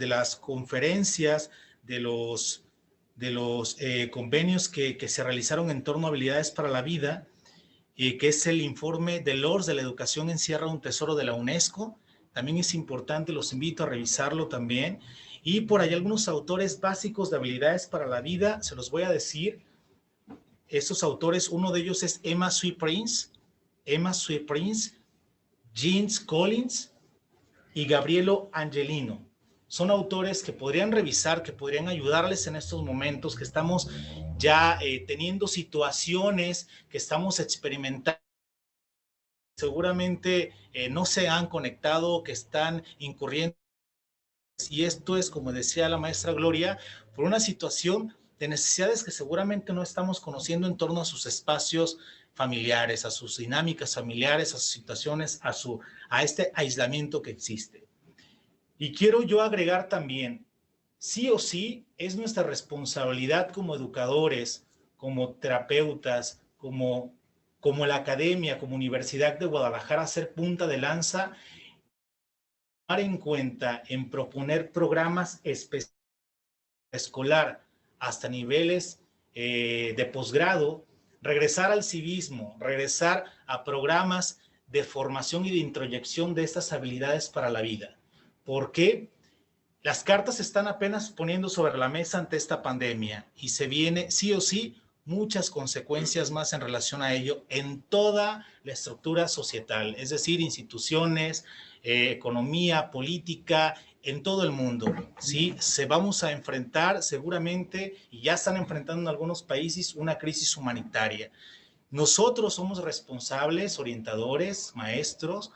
las conferencias, de los convenios que se realizaron en torno a habilidades para la vida, que es el informe Delors de la educación encierra un tesoro de la UNESCO. También es importante, los invito a revisarlo también. Y por ahí algunos autores básicos de habilidades para la vida, se los voy a decir. Esos autores, uno de ellos es Emma Sue Prince, Jeans Collins y Gabrielo Angelino. Son autores que podrían revisar, que podrían ayudarles en estos momentos que estamos ya teniendo situaciones, que estamos experimentando. Seguramente no se han conectado, que están incurriendo. Y esto es, como decía la maestra Gloria, por una situación de necesidades que seguramente no estamos conociendo en torno a sus espacios familiares, a sus dinámicas familiares, a sus situaciones, a este aislamiento que existe. Y quiero yo agregar también, sí o sí, es nuestra responsabilidad como educadores, como terapeutas, como la academia, como Universidad de Guadalajara, ser punta de lanza, tomar en cuenta en proponer programas específicos escolar hasta niveles de posgrado, regresar al civismo, regresar a programas de formación y de introyección de estas habilidades para la vida. ¿Por qué? Las cartas se están apenas poniendo sobre la mesa ante esta pandemia y se viene sí o sí muchas consecuencias más en relación a ello en toda la estructura societal, es decir, instituciones, economía, política, en todo el mundo. ¿Sí? Se vamos a enfrentar seguramente, y ya están enfrentando en algunos países, una crisis humanitaria. Nosotros somos responsables, orientadores, maestros,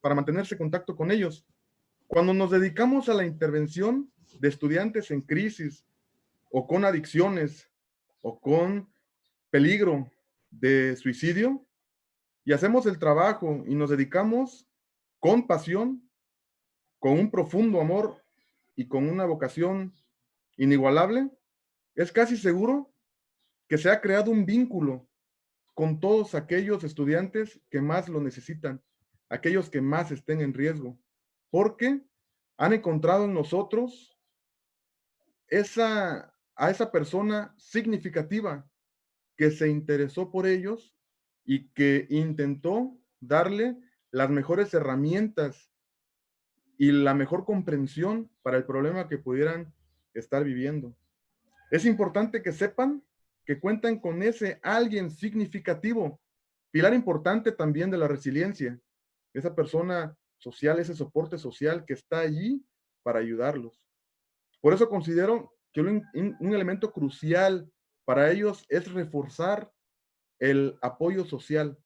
para mantenerse en contacto con ellos. Cuando nos dedicamos a la intervención de estudiantes en crisis o con adicciones o con peligro de suicidio y hacemos el trabajo y nos dedicamos con pasión, con un profundo amor y con una vocación inigualable, es casi seguro que se ha creado un vínculo con todos aquellos estudiantes que más lo necesitan, aquellos que más estén en riesgo, porque han encontrado en nosotros a esa persona significativa que se interesó por ellos y que intentó darle las mejores herramientas y la mejor comprensión para el problema que pudieran estar viviendo. Es importante que sepan que cuentan con ese alguien significativo, pilar importante también de la resiliencia, esa persona social, ese soporte social que está allí para ayudarlos. Por eso considero que un elemento crucial para ellos es reforzar el apoyo social.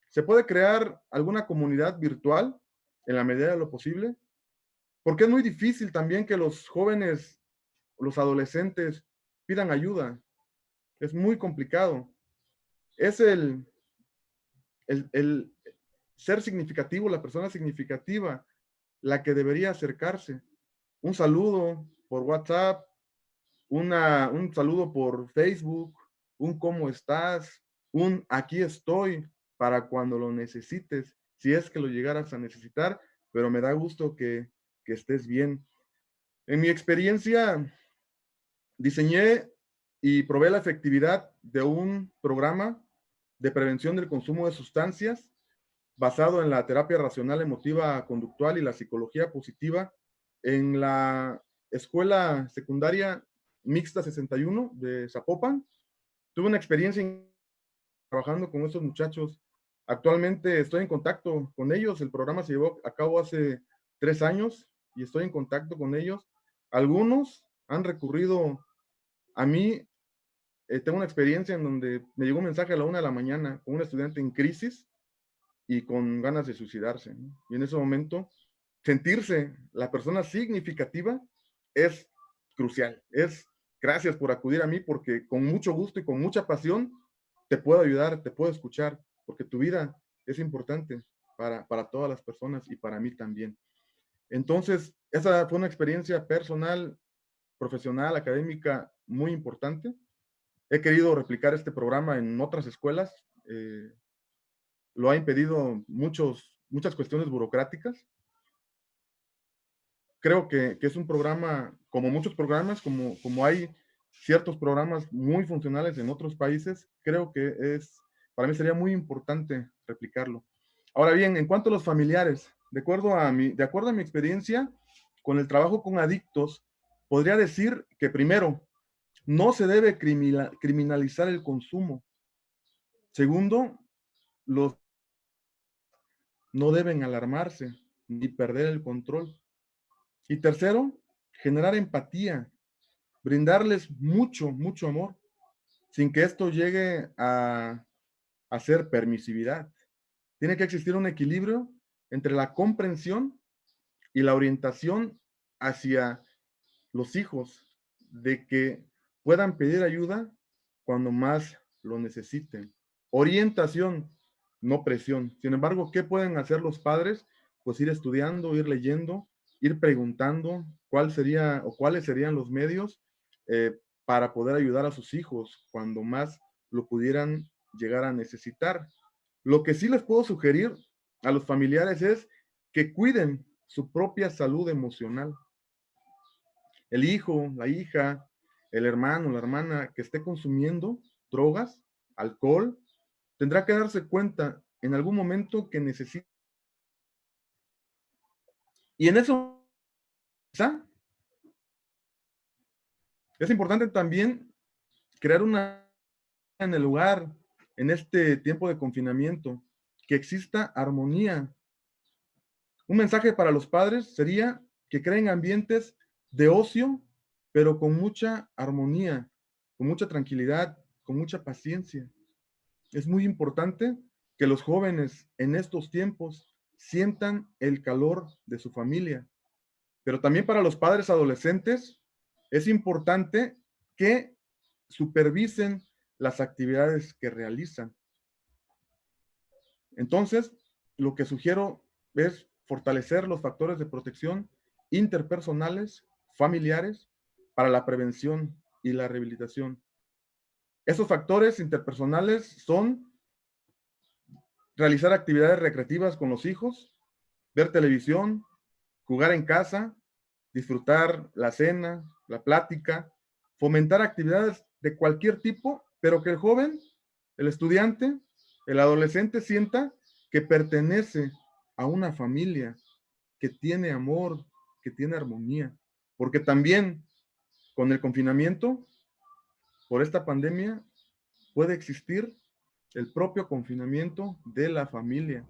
Se puede crear alguna comunidad virtual en la medida de lo posible, porque es muy difícil también que los jóvenes, los adolescentes pidan ayuda. Es muy complicado. Es el ser significativo, la persona significativa, la que debería acercarse. Un saludo por WhatsApp, un saludo por Facebook, un cómo estás, un aquí estoy para cuando lo necesites, si es que lo llegaras a necesitar, pero me da gusto que estés bien. En mi experiencia, diseñé y probé la efectividad de un programa de prevención del consumo de sustancias, basado en la terapia racional emotiva conductual y la psicología positiva, en la escuela secundaria mixta 61 de Zapopan. Tuve una experiencia trabajando con estos muchachos. Actualmente estoy en contacto con ellos. El programa se llevó a cabo hace 3 años y estoy en contacto con ellos. Algunos han recurrido a mí. Tengo una experiencia en donde me llegó un mensaje a la 1 de la mañana con un estudiante en crisis y con ganas de suicidarse, ¿no? Y en ese momento, sentirse la persona significativa es crucial. Es gracias por acudir a mí, porque con mucho gusto y con mucha pasión te puedo ayudar, te puedo escuchar, porque tu vida es importante para todas las personas y para mí también. Entonces, esa fue una experiencia personal, profesional, académica muy importante. He querido replicar este programa en otras escuelas. Lo ha impedido muchas cuestiones burocráticas. Creo que es un programa, como muchos programas, como hay ciertos programas muy funcionales en otros países, creo que para mí sería muy importante replicarlo. Ahora bien, en cuanto a los familiares, de acuerdo a mi experiencia con el trabajo con adictos, podría decir que primero, no se debe criminalizar el consumo. Segundo, los no deben alarmarse ni perder el control. Y tercero, generar empatía, brindarles mucho amor, sin que esto llegue a ser permisividad. Tiene que existir un equilibrio entre la comprensión y la orientación hacia los hijos, de que puedan pedir ayuda cuando más lo necesiten. Orientación, no presión. Sin embargo, ¿qué pueden hacer los padres? Pues ir estudiando, ir leyendo, ir preguntando cuáles serían los medios para poder ayudar a sus hijos cuando más lo pudieran llegar a necesitar. Lo que sí les puedo sugerir a los familiares es que cuiden su propia salud emocional. El hijo, la hija, el hermano, la hermana que esté consumiendo drogas, alcohol, tendrá que darse cuenta en algún momento que necesita. Y en eso es importante también crear en el lugar, en este tiempo de confinamiento, que exista armonía. Un mensaje para los padres sería que creen ambientes de ocio, pero con mucha armonía, con mucha tranquilidad, con mucha paciencia. Es muy importante que los jóvenes en estos tiempos sientan el calor de su familia. Pero también para los padres adolescentes es importante que supervisen las actividades que realizan. Entonces, lo que sugiero es fortalecer los factores de protección interpersonales, familiares, para la prevención y la rehabilitación. Esos factores interpersonales son realizar actividades recreativas con los hijos, ver televisión, jugar en casa, disfrutar la cena, la plática, fomentar actividades de cualquier tipo, pero que el joven, el estudiante, el adolescente sienta que pertenece a una familia, que tiene amor, que tiene armonía. Porque también con el confinamiento, por esta pandemia, puede existir el propio confinamiento de la familia,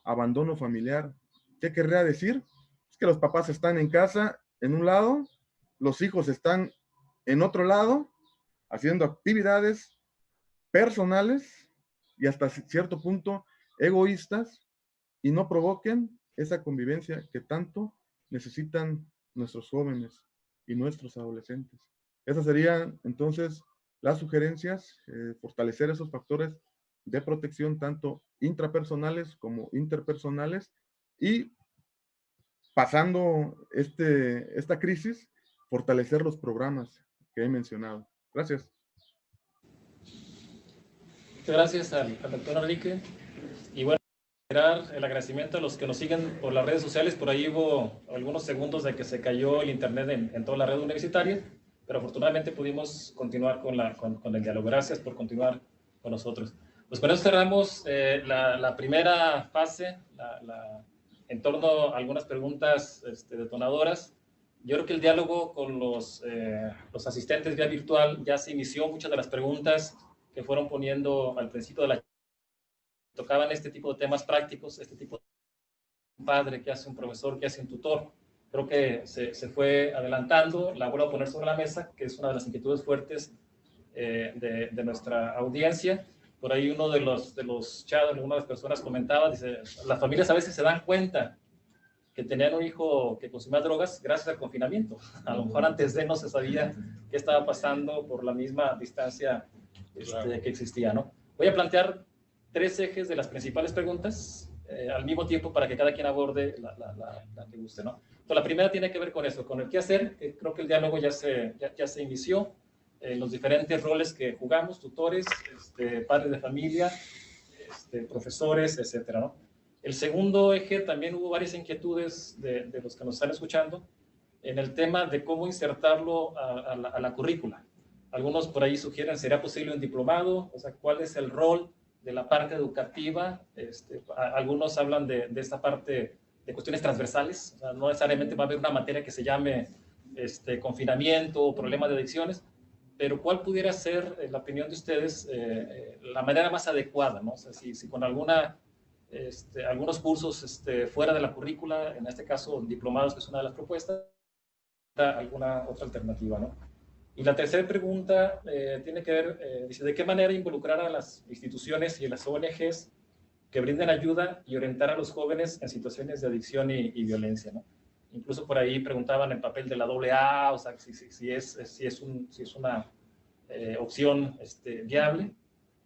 abandono familiar. ¿Qué querría decir? Es que los papás están en casa en un lado, los hijos están en otro lado, haciendo actividades personales y hasta cierto punto egoístas, y no provoquen esa convivencia que tanto necesitan nuestros jóvenes y nuestros adolescentes. Esas serían entonces las sugerencias, fortalecer esos factores de protección tanto intrapersonales como interpersonales, y pasando esta crisis, fortalecer los programas que he mencionado. Gracias. Muchas gracias al doctor Enrique. Y bueno, el agradecimiento a los que nos siguen por las redes sociales. Por ahí hubo algunos segundos de que se cayó el internet en toda la red universitaria, pero afortunadamente pudimos continuar con el diálogo. Gracias por continuar con nosotros. Pues con eso cerramos la primera fase, en torno a algunas preguntas detonadoras. Yo creo que el diálogo con los asistentes vía virtual ya se inició. Muchas de las preguntas que fueron poniendo al principio de la tocaban este tipo de temas prácticos, este tipo de un padre, que hace un profesor, que hace un tutor. Creo que se fue adelantando. La vuelvo a poner sobre la mesa, que es una de las inquietudes fuertes de nuestra audiencia. Por ahí uno de los chats, una de las personas comentaba, dice, las familias a veces se dan cuenta que tenían un hijo que consumía drogas gracias al confinamiento. A lo mejor antes de no se sabía qué estaba pasando por la misma distancia que existía, ¿no? Voy a plantear 3 ejes de las principales preguntas al mismo tiempo para que cada quien aborde la que guste, ¿no? Entonces, la primera tiene que ver con eso, con el qué hacer. Creo que el diálogo ya se inició. Los diferentes roles que jugamos, tutores, padres de familia, profesores, etcétera, ¿no? El segundo eje, también hubo varias inquietudes de los que nos están escuchando en el tema de cómo insertarlo a la currícula. Algunos por ahí sugieren, ¿sería posible un diplomado? O sea, ¿cuál es el rol de la parte educativa? Algunos hablan de esta parte de cuestiones transversales. O sea, no necesariamente va a haber una materia que se llame confinamiento o problemas de adicciones, pero ¿cuál pudiera ser, en la opinión de ustedes, la manera más adecuada, ¿no? O sea, si con algunos cursos fuera de la currícula, en este caso diplomados, que es una de las propuestas, alguna otra alternativa, ¿no? Y la tercera pregunta tiene que ver, dice, ¿de qué manera involucrar a las instituciones y a las ONGs que brinden ayuda y orientar a los jóvenes en situaciones de adicción y violencia, ¿no? Incluso por ahí preguntaban el papel de la AA, o sea, si es una opción viable,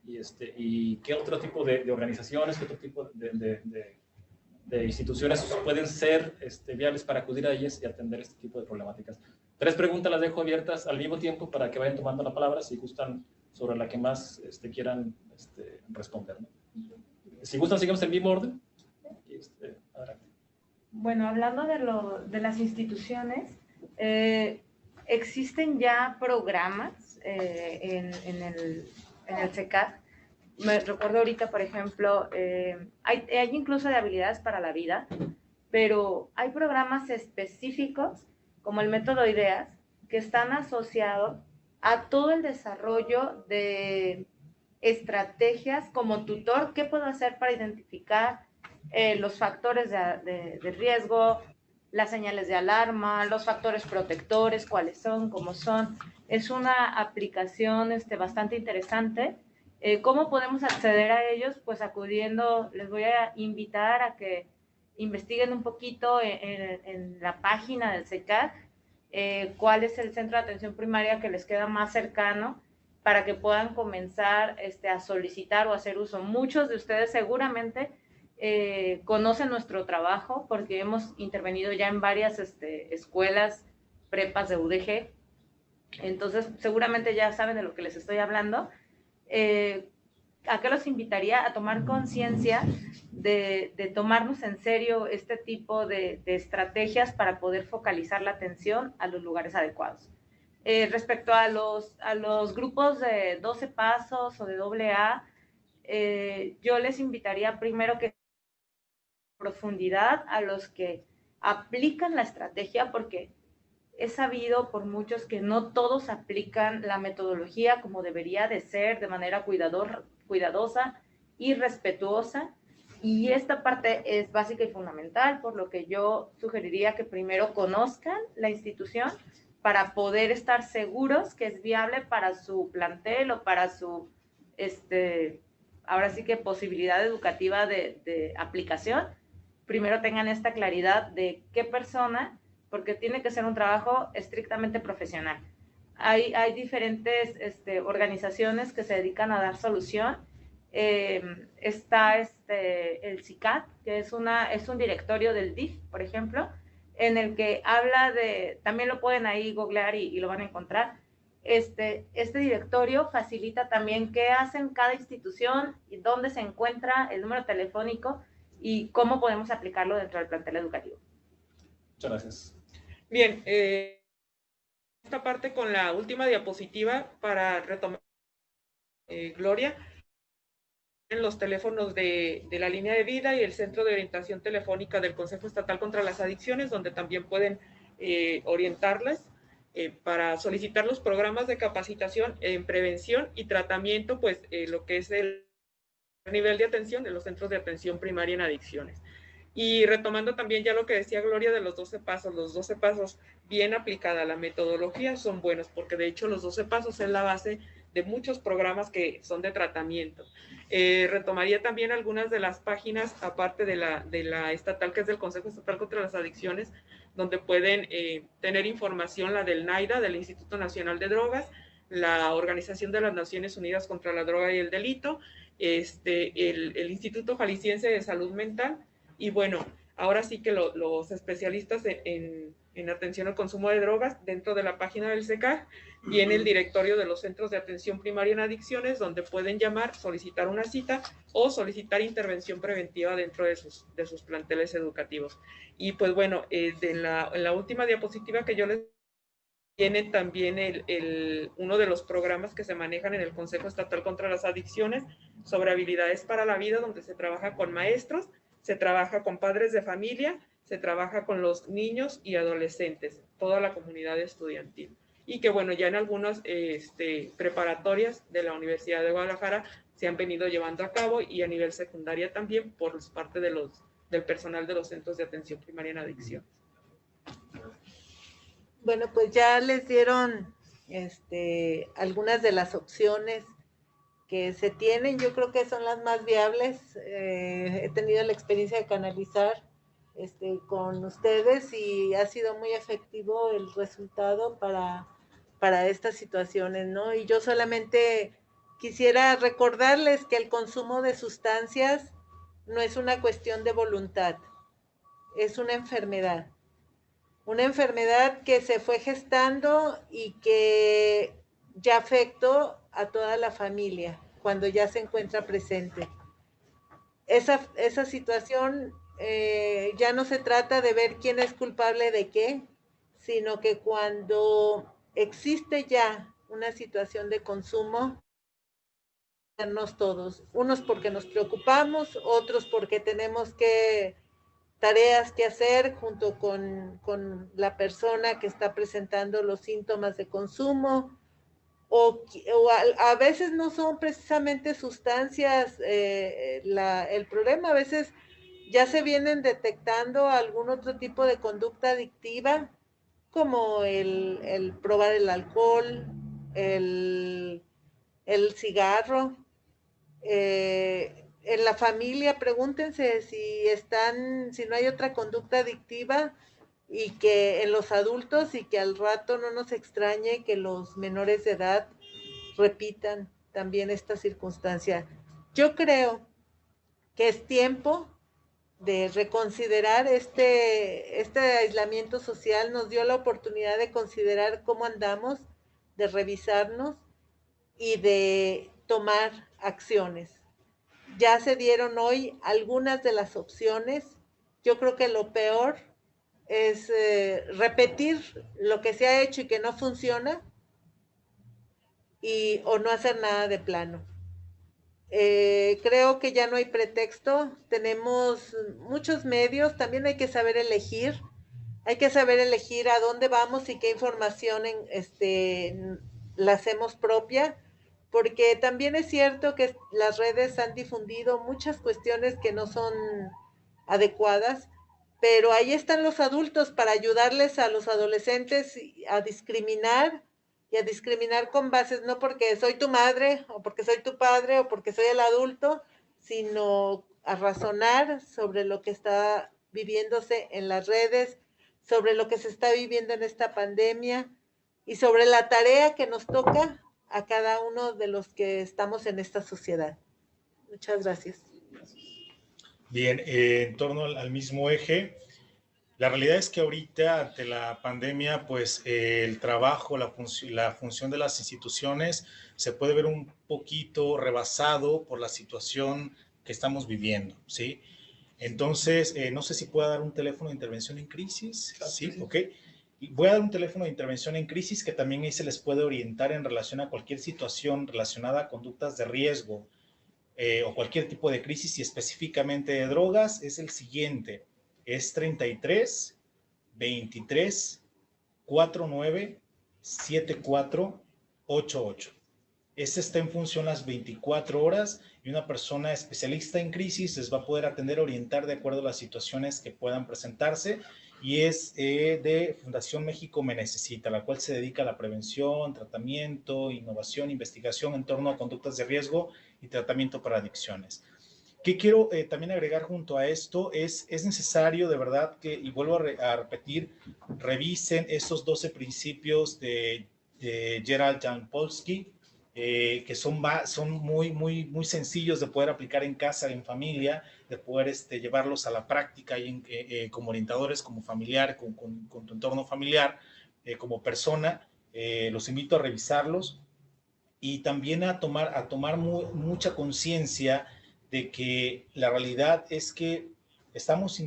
y qué otro tipo de organizaciones, qué otro tipo de instituciones pueden ser viables para acudir a ellas y atender este tipo de problemáticas. 3 preguntas las dejo abiertas al mismo tiempo para que vayan tomando la palabra si gustan, sobre la que más quieran responder, ¿no? Si gustan, seguimos el mismo orden. Adelante. Bueno, hablando de las instituciones, existen ya programas en el CECAD. Me recuerdo ahorita, por ejemplo, hay incluso de habilidades para la vida, pero hay programas específicos, como el método IDEAS, que están asociados a todo el desarrollo de estrategias como tutor. ¿Qué puedo hacer para identificar los factores de riesgo, las señales de alarma, los factores protectores, cuáles son, cómo son? Es una aplicación bastante interesante. ¿Cómo podemos acceder a ellos? Pues acudiendo, les voy a invitar a que investiguen un poquito en la página del CECAD cuál es el centro de atención primaria que les queda más cercano para que puedan comenzar a solicitar o hacer uso. Muchos de ustedes seguramente conocen nuestro trabajo porque hemos intervenido ya en varias escuelas, prepas de UDG, entonces seguramente ya saben de lo que les estoy hablando. ¿A qué los invitaría? A tomar conciencia de tomarnos en serio este tipo de estrategias para poder focalizar la atención a los lugares adecuados. Respecto a los grupos de 12 pasos o de AA, yo les invitaría primero que profundidad a los que aplican la estrategia, porque es sabido por muchos que no todos aplican la metodología como debería de ser, de manera cuidadosa y respetuosa, y esta parte es básica y fundamental, por lo que yo sugeriría que primero conozcan la institución para poder estar seguros que es viable para su plantel o para su, ahora sí que posibilidad educativa de aplicación. Primero tengan esta claridad de qué persona, porque tiene que ser un trabajo estrictamente profesional. Hay diferentes organizaciones que se dedican a dar solución. Está el CICAD, que es un directorio del DIF, por ejemplo, en el que habla también lo pueden ahí googlear y lo van a encontrar. Este directorio facilita también qué hacen cada institución y dónde se encuentra el número telefónico y cómo podemos aplicarlo dentro del plantel educativo. Muchas gracias. Bien, esta parte con la última diapositiva para retomar, Gloria. en los teléfonos de la línea de vida y el Centro de Orientación Telefónica del Consejo Estatal contra las Adicciones, donde también pueden orientarles para solicitar los programas de capacitación en prevención y tratamiento, pues lo que es el nivel de atención de los centros de atención primaria en adicciones. Y retomando también ya lo que decía Gloria de los 12 pasos bien aplicada la metodología son buenos, porque de hecho los 12 pasos es la base de muchos programas que son de tratamiento. Retomaría también algunas de las páginas, aparte de la estatal, que es del Consejo Estatal contra las Adicciones, donde pueden tener información, la del NAIDA, del Instituto Nacional de Drogas, la Organización de las Naciones Unidas contra la Droga y el Delito, el Instituto Jalisciense de Salud Mental, y bueno, ahora sí que los especialistas en atención al consumo de drogas, dentro de la página del SECAG, viene el directorio de los centros de atención primaria en adicciones, donde pueden llamar, solicitar una cita o solicitar intervención preventiva dentro de sus planteles educativos. Y pues bueno, en la última diapositiva que yo les tiene también uno de los programas que se manejan en el Consejo Estatal contra las Adicciones sobre habilidades para la vida, donde se trabaja con maestros, se trabaja con padres de familia, se trabaja con los niños y adolescentes, toda la comunidad estudiantil. Y que bueno, ya en algunas preparatorias de la Universidad de Guadalajara se han venido llevando a cabo, y a nivel secundaria también por parte del personal de los centros de atención primaria en adicciones. Bueno, pues ya les dieron algunas de las opciones que se tienen. Yo creo que son las más viables. He tenido la experiencia de canalizar con ustedes y ha sido muy efectivo el resultado para estas situaciones, ¿no? Y yo solamente quisiera recordarles que el consumo de sustancias no es una cuestión de voluntad, es una enfermedad. Una enfermedad que se fue gestando y que ya afectó a toda la familia cuando ya se encuentra presente. Esa situación ya no se trata de ver quién es culpable de qué, sino que cuando existe ya una situación de consumo, todos, unos porque nos preocupamos, otros porque tenemos tareas que hacer junto con la persona que está presentando los síntomas de consumo, o a veces no son precisamente sustancias el problema, a veces ya se vienen detectando algún otro tipo de conducta adictiva, como el probar el alcohol, el cigarro. En la familia, pregúntense si no hay otra conducta adictiva, y que en los adultos, y que al rato no nos extrañe que los menores de edad repitan también esta circunstancia. Yo creo que es tiempo de reconsiderar este aislamiento social. Nos dio la oportunidad de considerar cómo andamos, de revisarnos y de tomar acciones. Ya se dieron hoy algunas de las opciones. Yo creo que lo peor es repetir lo que se ha hecho y que no funciona, o no hacer nada de plano. Creo que ya no hay pretexto, tenemos muchos medios, también hay que saber elegir a dónde vamos y qué información la hacemos propia, porque también es cierto que las redes han difundido muchas cuestiones que no son adecuadas, pero ahí están los adultos para ayudarles a los adolescentes a discriminar, y a discriminar con bases, no porque soy tu madre, o porque soy tu padre, o porque soy el adulto, sino a razonar sobre lo que está viviéndose en las redes, sobre lo que se está viviendo en esta pandemia, y sobre la tarea que nos toca a cada uno de los que estamos en esta sociedad. Muchas gracias. Bien, en torno al mismo eje, la realidad es que ahorita, ante la pandemia, pues el trabajo, la función de las instituciones se puede ver un poquito rebasado por la situación que estamos viviendo, ¿sí? Entonces, no sé si pueda dar un teléfono de intervención en crisis. Sí, ok. Voy a dar un teléfono de intervención en crisis que también ahí se les puede orientar en relación a cualquier situación relacionada a conductas de riesgo o cualquier tipo de crisis y específicamente de drogas es el siguiente. Es 33 23 49 74 88. Este está en función las 24 horas y una persona especialista en crisis les va a poder atender, orientar de acuerdo a las situaciones que puedan presentarse, y es de Fundación México Me Necesita, la cual se dedica a la prevención, tratamiento, innovación, investigación en torno a conductas de riesgo y tratamiento para adicciones. ¿Qué quiero también agregar junto a esto? Es necesario de verdad que, y vuelvo a repetir, revisen esos 12 principios de Gerald Jampolsky, que son muy sencillos de poder aplicar en casa, en familia, de poder llevarlos a la práctica y como orientadores, como familiar, con tu entorno familiar, como persona. Los invito a revisarlos y también a tomar mucha conciencia de que la realidad es que estamos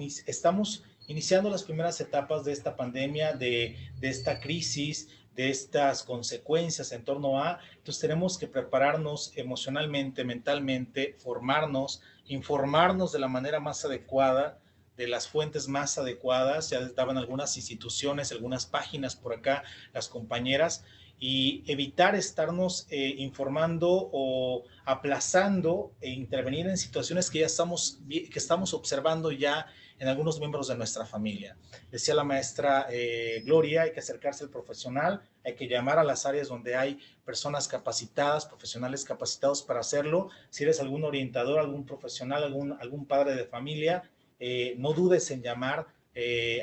iniciando las primeras etapas de esta pandemia, de esta crisis, de estas consecuencias en torno a. Entonces tenemos que prepararnos emocionalmente, mentalmente, formarnos, informarnos de la manera más adecuada, de las fuentes más adecuadas. Ya daban algunas instituciones, algunas páginas por acá, las compañeras, y evitar estarnos informando o aplazando e intervenir en situaciones que estamos observando ya en algunos miembros de nuestra familia. Decía la maestra Gloria, hay que acercarse al profesional, hay que llamar a las áreas donde hay personas capacitadas, profesionales capacitados para hacerlo. Si eres algún orientador, algún profesional, algún padre de familia, no dudes en llamar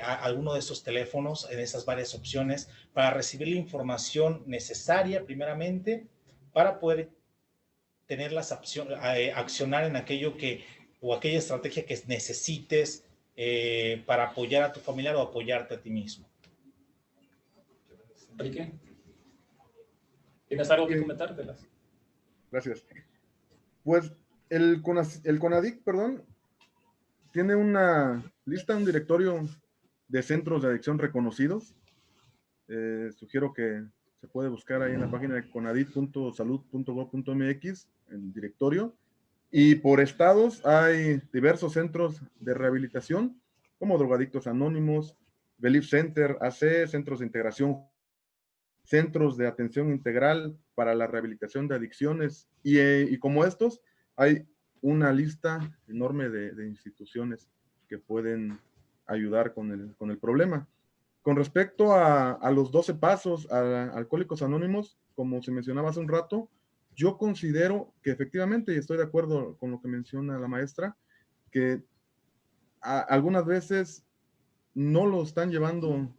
a alguno de estos teléfonos, en esas varias opciones, para recibir la información necesaria primeramente para poder tener accionar en aquello o aquella estrategia que necesites para apoyar a tu familiar o apoyarte a ti mismo. Enrique, ¿tienes algo que comentar? Gracias. Pues el CONADIC, perdón, tiene una lista, un directorio de centros de adicción reconocidos. Sugiero que se puede buscar ahí en la página de conadit.salud.gov.mx, el directorio. Y por estados hay diversos centros de rehabilitación, como Drogadictos Anónimos, Belief Center, AC, centros de integración, centros de atención integral para la rehabilitación de adicciones. Y como estos, hay una lista enorme de instituciones que pueden ayudar con el problema. Con respecto a los 12 pasos a Alcohólicos Anónimos, como se mencionaba hace un rato, yo considero que efectivamente, y estoy de acuerdo con lo que menciona la maestra, que algunas veces no lo están llevando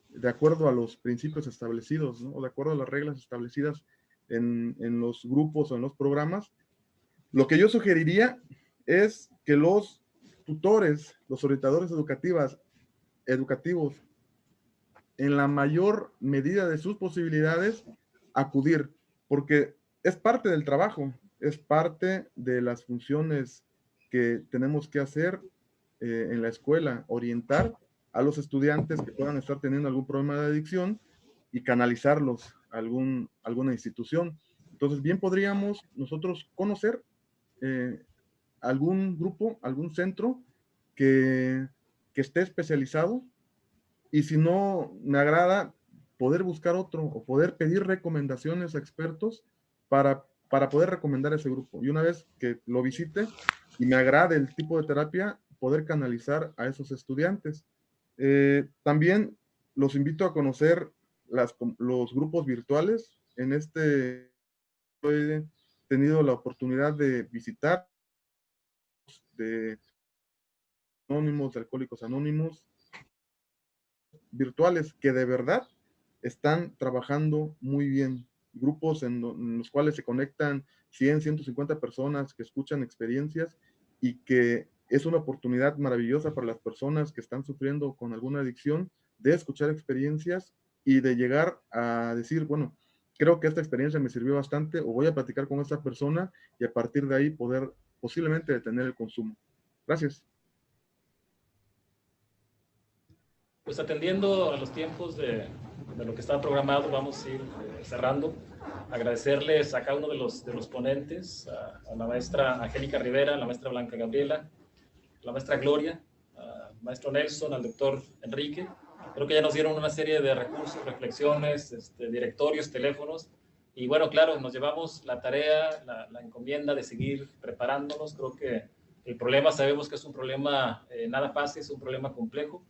de acuerdo a los principios establecidos, ¿no? O de acuerdo a las reglas establecidas en los grupos o en los programas. Lo que yo sugeriría es que los tutores, los orientadores educativos, en la mayor medida de sus posibilidades, acudir, porque es parte del trabajo, es parte de las funciones que tenemos que hacer en la escuela, orientar a los estudiantes que puedan estar teniendo algún problema de adicción y canalizarlos a alguna institución. Entonces, bien podríamos nosotros conocer algún grupo, algún centro que esté especializado, y si no me agrada, poder buscar otro o poder pedir recomendaciones a expertos para poder recomendar ese grupo. Y una vez que lo visite y me agrade el tipo de terapia, poder canalizar a esos estudiantes. También los invito a conocer los grupos virtuales. He tenido la oportunidad de visitar de anónimos, de Alcohólicos Anónimos, virtuales que de verdad están trabajando muy bien. Grupos en los cuales se conectan 100, 150 personas que escuchan experiencias, y que es una oportunidad maravillosa para las personas que están sufriendo con alguna adicción de escuchar experiencias y de llegar a decir, bueno, creo que esta experiencia me sirvió bastante, o voy a platicar con esta persona y a partir de ahí poder posiblemente detener el consumo. Gracias. Pues atendiendo a los tiempos de lo que estaba programado, vamos a ir cerrando. Agradecerles a cada uno de los ponentes, a la maestra Angélica Rivera, a la maestra Blanca Gabriela, a la maestra Gloria, al maestro Nelson, al doctor Enrique. Creo que ya nos dieron una serie de recursos, reflexiones, directorios, teléfonos. Y bueno, claro, nos llevamos la tarea, la encomienda de seguir preparándonos. Creo que el problema, sabemos que es un problema nada fácil, es un problema complejo.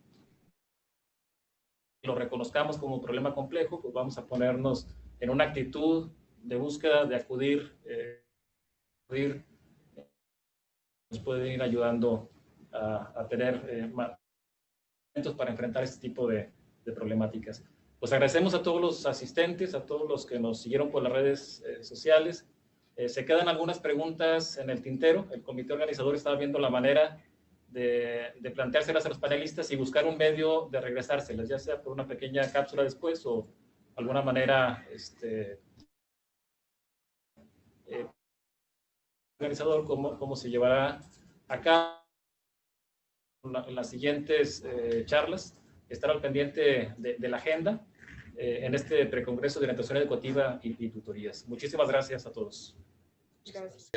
Lo reconozcamos como un problema complejo, pues vamos a ponernos en una actitud de búsqueda, de acudir, nos pueden ir ayudando a tener más para enfrentar este tipo de problemáticas. Pues agradecemos a todos los asistentes, a todos los que nos siguieron por las redes sociales. Se quedan algunas preguntas en el tintero. El comité organizador estaba viendo la manera de planteárselas a los panelistas y buscar un medio de regresárselas, ya sea por una pequeña cápsula después o alguna manera organizador cómo se llevará a cabo en las siguientes charlas. Estar al pendiente de la agenda en este precongreso de orientación educativa y tutorías. Muchísimas gracias a todos. Gracias.